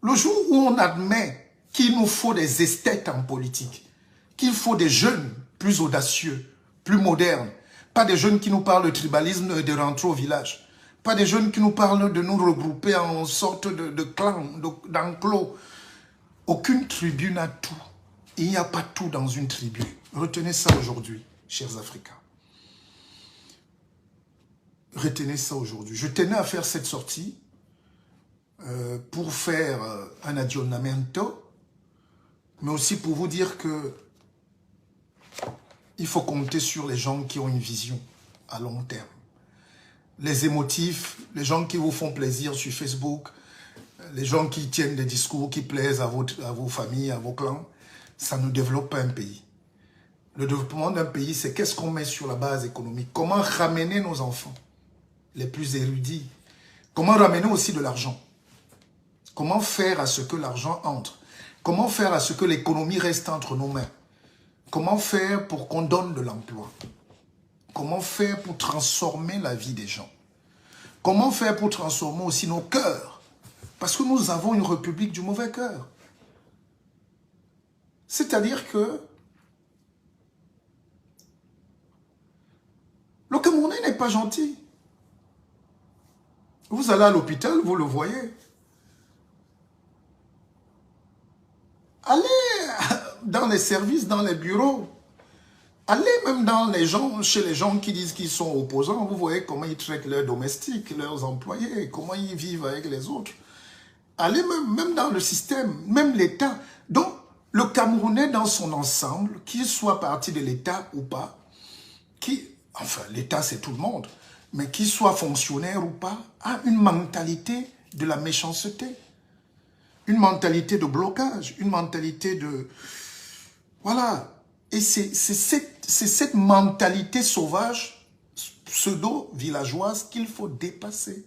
Le jour où on admet qu'il nous faut des esthètes en politique, qu'il faut des jeunes plus audacieux, plus modernes, pas des jeunes qui nous parlent de tribalisme et de rentrer au village, pas des jeunes qui nous parlent de nous regrouper en sorte de clan, d'enclos. Aucune tribu n'a tout. Il n'y a pas tout dans une tribu. Retenez ça aujourd'hui, chers Africains. Retenez ça aujourd'hui. Je tenais à faire cette sortie pour faire un aggiornamento, mais aussi pour vous dire que il faut compter sur les gens qui ont une vision à long terme. Les émotifs, les gens qui vous font plaisir sur Facebook, les gens qui tiennent des discours qui plaisent à vos familles, à vos clans, ça ne développe pas un pays. Le développement d'un pays, c'est qu'est-ce qu'on met sur la base économique. Comment ramener nos enfants les plus érudits. Comment ramener aussi de l'argent. Comment faire à ce que l'argent entre. Comment faire à ce que l'économie reste entre nos mains. Comment faire pour qu'on donne de l'emploi. Comment faire pour transformer la vie des gens. Comment faire pour transformer aussi nos cœurs. Parce que nous avons une république du mauvais cœur. C'est-à-dire que le Camerounais n'est pas gentil. Vous allez à l'hôpital, vous le voyez. Allez dans les services, dans les bureaux. Allez même dans les gens, chez les gens qui disent qu'ils sont opposants. Vous voyez comment ils traitent leurs domestiques, leurs employés, comment ils vivent avec les autres. Allez même dans le système, même l'État. Donc, le Camerounais dans son ensemble, qu'il soit parti de l'État ou pas, enfin, l'État c'est tout le monde, mais qu'il soit fonctionnaire ou pas, a une mentalité de la méchanceté, une mentalité de blocage, une mentalité de... Voilà. Et c'est cette mentalité sauvage, pseudo-villageoise, qu'il faut dépasser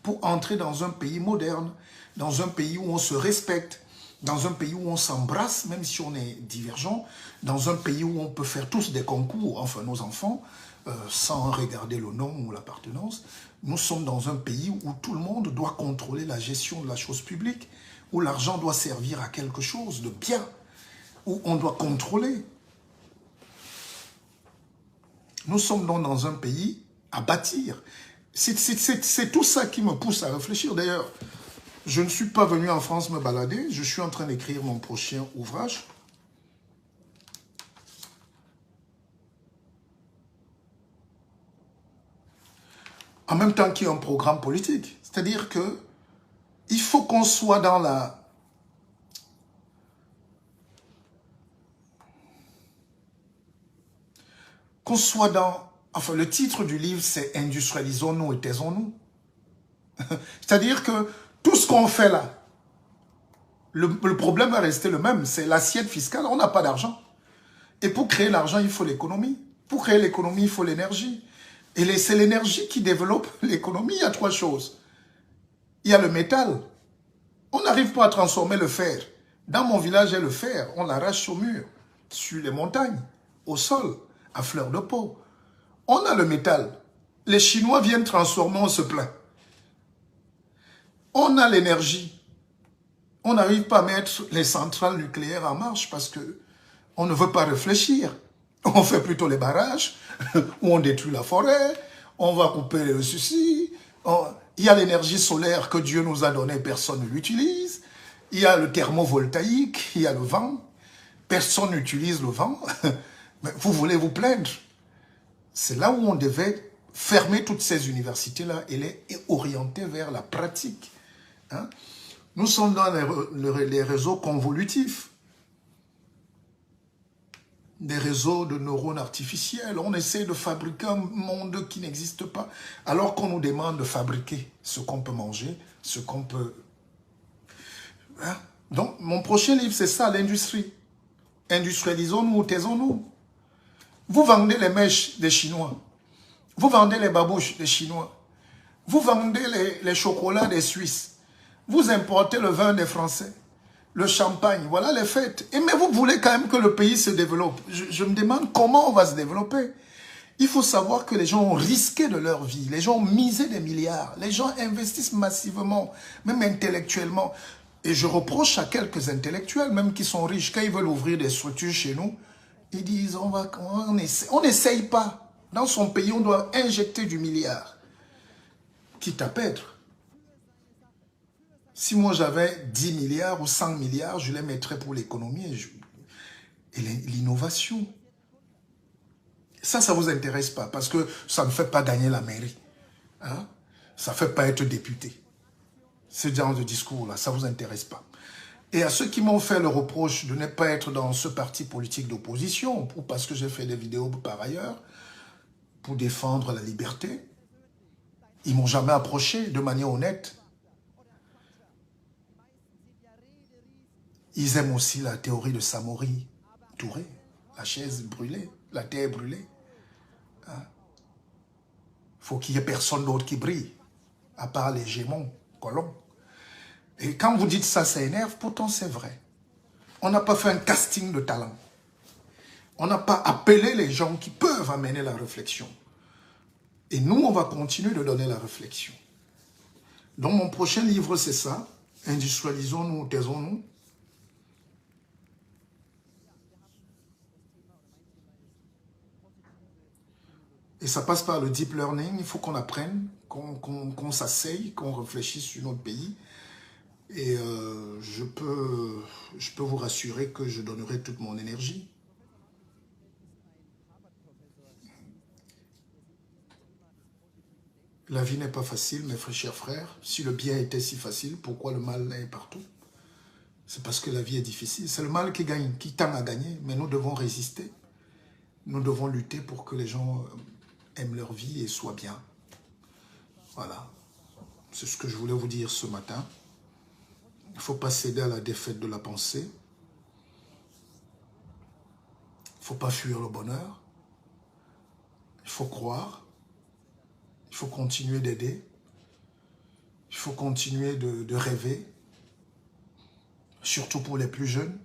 pour entrer dans un pays moderne, dans un pays où on se respecte, dans un pays où on s'embrasse, même si on est divergent, dans un pays où on peut faire tous des concours, enfin nos enfants, sans regarder le nom ou l'appartenance. Nous sommes dans un pays où tout le monde doit contrôler la gestion de la chose publique, où l'argent doit servir à quelque chose de bien, où on doit contrôler. Nous sommes donc dans un pays à bâtir. C'est tout ça qui me pousse à réfléchir. D'ailleurs, je ne suis pas venu en France me balader. Je suis en train d'écrire mon prochain ouvrage. En même temps qu'il y a un programme politique. C'est-à-dire que il faut qu'on soit dans la... Qu'on soit dans... Enfin, le titre du livre, c'est « Industrialisons-nous et taisons-nous ». C'est-à-dire que tout ce qu'on fait là, le problème va rester le même, c'est l'assiette fiscale, on n'a pas d'argent. Et pour créer l'argent, il faut l'économie. Pour créer l'économie, il faut l'énergie. Et c'est l'énergie qui développe l'économie. Il y a trois choses. Il y a le métal. On n'arrive pas à transformer le fer. Dans mon village, il y a le fer. On l'arrache au mur, sur les montagnes, au sol, à fleur de peau. On a le métal. Les Chinois viennent transformer, on se plaint. On a l'énergie. On n'arrive pas à mettre les centrales nucléaires en marche parce que on ne veut pas réfléchir. On fait plutôt les barrages, où on détruit la forêt, on va couper le ceci. Il y a l'énergie solaire que Dieu nous a donnée, personne ne l'utilise. Il y a le thermovoltaïque, il y a le vent. Personne n'utilise le vent. Mais vous voulez vous plaindre. C'est là où on devait fermer toutes ces universités-là et les orienter vers la pratique. Hein? Nous sommes dans les réseaux convolutifs. Des réseaux de neurones artificiels. On essaie de fabriquer un monde qui n'existe pas, alors qu'on nous demande de fabriquer ce qu'on peut manger, ce qu'on peut... Hein? Donc, mon prochain livre, c'est ça, l'industrie. Industrialisons-nous ou taisons-nous. Vous vendez les mèches des Chinois. Vous vendez les babouches des Chinois. Vous vendez les chocolats des Suisses. Vous importez le vin des Français. Le champagne, voilà les fêtes. Mais vous voulez quand même que le pays se développe. Je me demande comment on va se développer. Il faut savoir que les gens ont risqué de leur vie. Les gens ont misé des milliards. Les gens investissent massivement, même intellectuellement. Et je reproche à quelques intellectuels, même qui sont riches, quand ils veulent ouvrir des structures chez nous, ils disent, on n'essaye pas. Dans son pays, on doit injecter du milliard. Quitte à perdre. Si moi j'avais 10 milliards ou 100 milliards, je les mettrais pour l'économie et l'innovation. Ça ne vous intéresse pas parce que ça ne fait pas gagner la mairie. Hein? Ça ne fait pas être député. Ce genre de discours-là, ça ne vous intéresse pas. Et à ceux qui m'ont fait le reproche de ne pas être dans ce parti politique d'opposition, ou parce que j'ai fait des vidéos par ailleurs, pour défendre la liberté, ils ne m'ont jamais approché de manière honnête. Ils aiment aussi la théorie de Samori Touré, la chaise brûlée, la terre brûlée. Hein? Faut qu'il n'y ait personne d'autre qui brille, à part les gémons, colons. Et quand vous dites ça, ça énerve, pourtant c'est vrai. On n'a pas fait un casting de talent. On n'a pas appelé les gens qui peuvent amener la réflexion. Et nous, on va continuer de donner la réflexion. Donc mon prochain livre, c'est ça. Industrialisons-nous, taisons-nous. Et ça passe par le deep learning. Il faut qu'on apprenne, qu'on s'asseye, qu'on réfléchisse sur notre pays. Et je peux vous rassurer que je donnerai toute mon énergie. La vie n'est pas facile, mes chers frères. Si le bien était si facile, pourquoi le mal est partout? C'est parce que la vie est difficile. C'est le mal qui gagne, qui tend à gagner. Mais nous devons résister. Nous devons lutter pour que les gens aiment leur vie et soient bien. Voilà. C'est ce que je voulais vous dire ce matin. Il ne faut pas céder à la défaite de la pensée. Il ne faut pas fuir le bonheur. Il faut croire. Il faut continuer d'aider. Il faut continuer de rêver. Surtout pour les plus jeunes.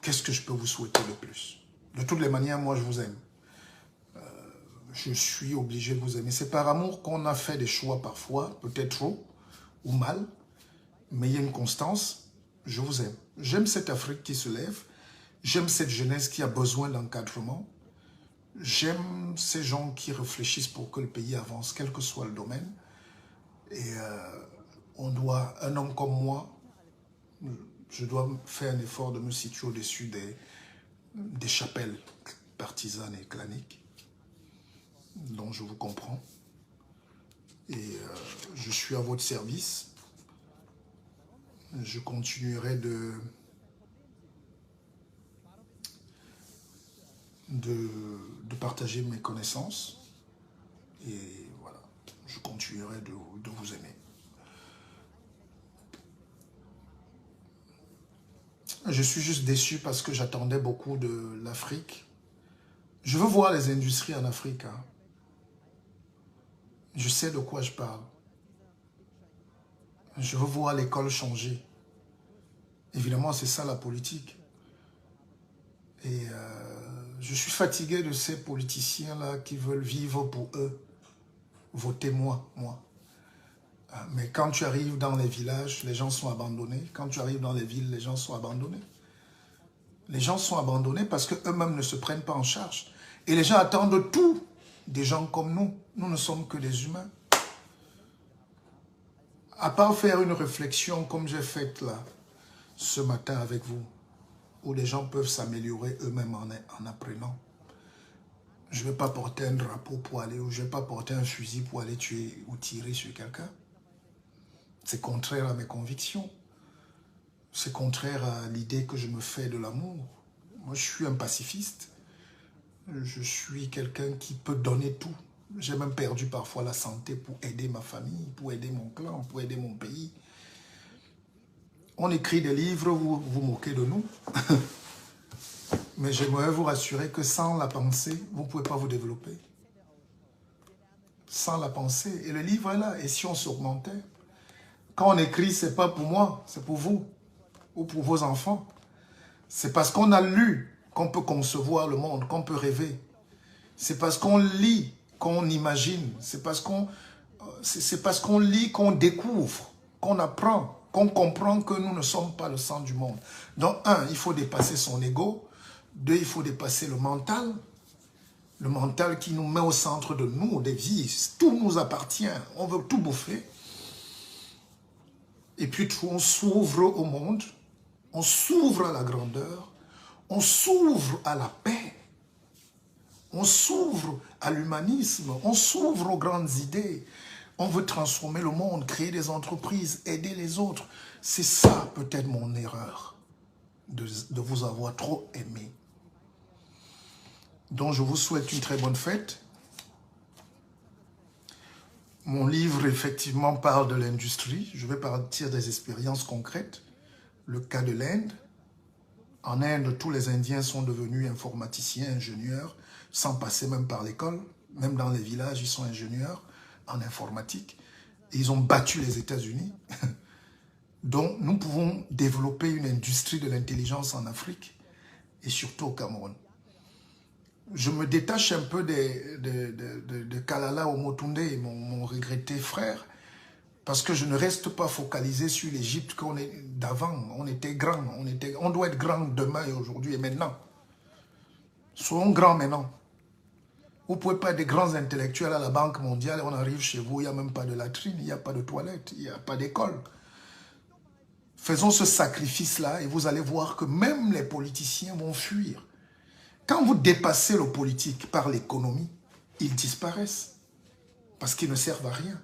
Qu'est-ce que je peux vous souhaiter de plus? De toutes les manières, moi je vous aime. Je suis obligé de vous aimer. C'est par amour qu'on a fait des choix parfois, peut-être trop ou mal, mais il y a une constance. Je vous aime. J'aime cette Afrique qui se lève. J'aime cette jeunesse qui a besoin d'encadrement. J'aime ces gens qui réfléchissent pour que le pays avance, quel que soit le domaine. Et un homme comme moi, je dois faire un effort de me situer au-dessus des chapelles partisanes et claniques. Donc je vous comprends. Et je suis à votre service. Je continuerai de partager mes connaissances. Et voilà, je continuerai de vous aimer. Je suis juste déçu parce que j'attendais beaucoup de l'Afrique. Je veux voir les industries en Afrique. Hein. Je sais de quoi je parle. Je veux voir l'école changer. Évidemment, c'est ça la politique. Et je suis fatigué de ces politiciens-là qui veulent vivre pour eux. Votez-moi, moi. Mais quand tu arrives dans les villages, les gens sont abandonnés. Quand tu arrives dans les villes, les gens sont abandonnés. Les gens sont abandonnés parce qu'eux-mêmes ne se prennent pas en charge. Et les gens attendent tout des gens comme nous. Nous ne sommes que des humains. À part faire une réflexion comme j'ai faite là, ce matin avec vous, où les gens peuvent s'améliorer eux-mêmes en apprenant. Je ne vais pas porter un drapeau pour aller, ou je ne vais pas porter un fusil pour aller tuer ou tirer sur quelqu'un. C'est contraire à mes convictions. C'est contraire à l'idée que je me fais de l'amour. Moi, je suis un pacifiste. Je suis quelqu'un qui peut donner tout. J'ai même perdu parfois la santé pour aider ma famille, pour aider mon clan, pour aider mon pays. On écrit des livres, vous vous moquez de nous. Mais j'aimerais vous rassurer que sans la pensée, vous ne pouvez pas vous développer. Sans la pensée. Et le livre est là. Et si on s'augmentait? Quand on écrit, ce n'est pas pour moi, c'est pour vous. Ou pour vos enfants. C'est parce qu'on a lu qu'on peut concevoir le monde, qu'on peut rêver. C'est parce qu'on lit qu'on imagine. C'est parce qu'on lit qu'on découvre, qu'on apprend, qu'on comprend que nous ne sommes pas le centre du monde. Donc, un, il faut dépasser son ego. Deux, il faut dépasser le mental. Le mental qui nous met au centre de nous, des vies. Tout nous appartient. On veut tout bouffer. Et puis, on s'ouvre au monde. On s'ouvre à la grandeur. On s'ouvre à la paix. On s'ouvre à l'humanisme. On s'ouvre aux grandes idées. On veut transformer le monde, créer des entreprises, aider les autres. C'est ça peut-être mon erreur, de vous avoir trop aimé. Donc je vous souhaite une très bonne fête. Mon livre effectivement parle de l'industrie. Je vais partir des expériences concrètes. Le cas de l'Inde. En Inde, tous les Indiens sont devenus informaticiens, ingénieurs, sans passer même par l'école. Même dans les villages, ils sont ingénieurs en informatique. Et ils ont battu les États-Unis. Donc, nous pouvons développer une industrie de l'intelligence en Afrique et surtout au Cameroun. Je me détache un peu de Kalala Omotunde, mon regretté frère, parce que je ne reste pas focalisé sur l'Égypte qu'on est d'avant. On était grand, on doit être grand demain et aujourd'hui et maintenant. Soyons grands maintenant. Vous ne pouvez pas être des grands intellectuels à la Banque mondiale, on arrive chez vous, il n'y a même pas de latrine, il n'y a pas de toilette, il n'y a pas d'école. Faisons ce sacrifice-là et vous allez voir que même les politiciens vont fuir. Quand vous dépassez le politique par l'économie, ils disparaissent parce qu'ils ne servent à rien.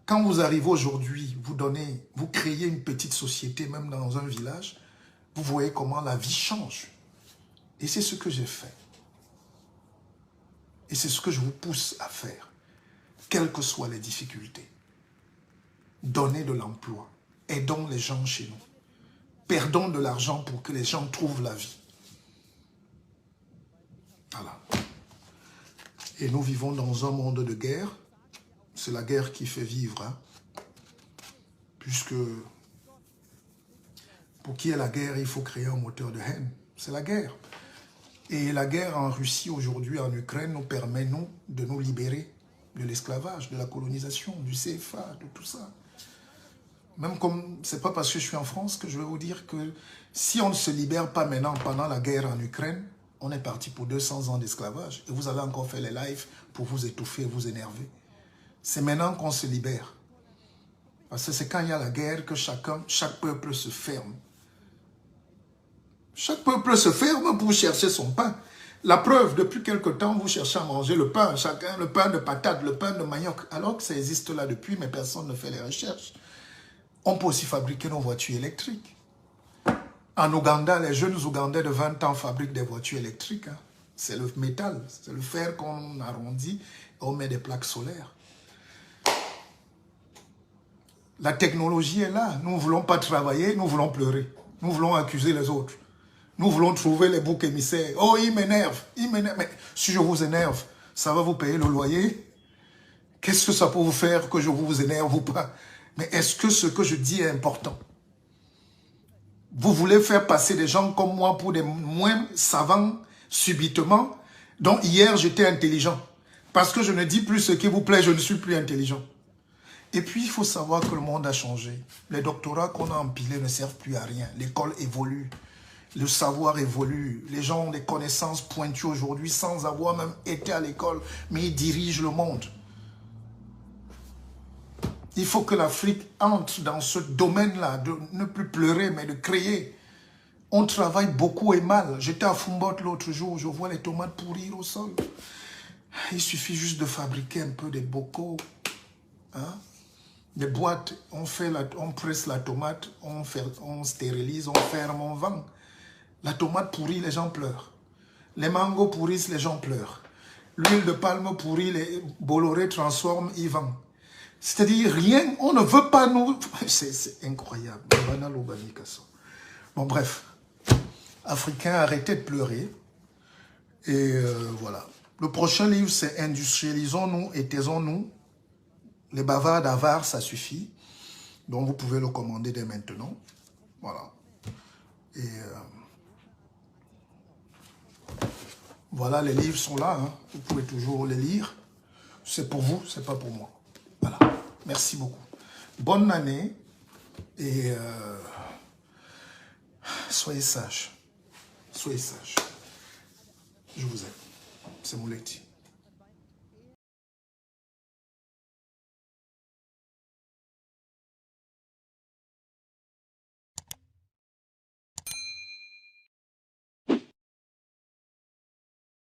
Quand vous arrivez aujourd'hui, vous créez une petite société, même dans un village, vous voyez comment la vie change. Et c'est ce que j'ai fait. Et c'est ce que je vous pousse à faire, quelles que soient les difficultés. Donnez de l'emploi, aidons les gens chez nous. Perdons de l'argent pour que les gens trouvent la vie. Voilà. Et nous vivons dans un monde de guerre. C'est la guerre qui fait vivre. Hein. Puisque pour qu'il y ait la guerre, il faut créer un moteur de haine. C'est la guerre. Et la guerre en Russie aujourd'hui, en Ukraine, nous permet, nous, de nous libérer de l'esclavage, de la colonisation, du CFA, de tout ça. Même comme, c'est pas parce que je suis en France que je vais vous dire que si on ne se libère pas maintenant pendant la guerre en Ukraine, on est parti pour 200 ans d'esclavage. Et vous avez encore fait les lives pour vous étouffer, vous énerver. C'est maintenant qu'on se libère. Parce que c'est quand il y a la guerre que chaque peuple se ferme. Chaque peuple se ferme pour chercher son pain. La preuve, depuis quelque temps, vous cherchez à manger le pain, chacun, le pain de patate, le pain de manioc, alors que ça existe là depuis, mais personne ne fait les recherches. On peut aussi fabriquer nos voitures électriques. En Ouganda, les jeunes Ougandais de 20 ans fabriquent des voitures électriques. Hein. C'est le métal, c'est le fer qu'on arrondit et on met des plaques solaires. La technologie est là. Nous ne voulons pas travailler, nous voulons pleurer. Nous voulons accuser les autres. Nous voulons trouver les boucs émissaires. Oh, il m'énerve, il m'énerve. Mais si je vous énerve, ça va vous payer le loyer? Qu'est-ce que ça peut vous faire que je vous énerve ou pas? Mais est-ce que ce que je dis est important? Vous voulez faire passer des gens comme moi pour des moins savants subitement? Donc hier, j'étais intelligent. Parce que je ne dis plus ce qui vous plaît, je ne suis plus intelligent. Et puis, il faut savoir que le monde a changé. Les doctorats qu'on a empilés ne servent plus à rien. L'école évolue. Le savoir évolue. Les gens ont des connaissances pointues aujourd'hui sans avoir même été à l'école. Mais ils dirigent le monde. Il faut que l'Afrique entre dans ce domaine-là, de ne plus pleurer, mais de créer. On travaille beaucoup et mal. J'étais à Fumbote l'autre jour, je vois les tomates pourrir au sol. Il suffit juste de fabriquer un peu des bocaux, hein? Des boîtes, on presse la tomate, on stérilise, on ferme, on vend. La tomate pourrit, les gens pleurent. Les mangos pourrissent, les gens pleurent. L'huile de palme pourrit, les Bolloré transforment, ils vendent. C'est-à-dire, rien, on ne veut pas nous... C'est incroyable. Bon, bref. Africains, arrêtez de pleurer. Et voilà. Le prochain livre, c'est Industrialisons-nous et taisons-nous. Les bavards d'avare, ça suffit. Donc, vous pouvez le commander dès maintenant. Voilà. Et voilà, les livres sont là. Hein. Vous pouvez toujours les lire. C'est pour vous, c'est pas pour moi. Voilà. Merci beaucoup. Bonne année. Et soyez sages. Soyez sages. Je vous aime. C'est Moulekti.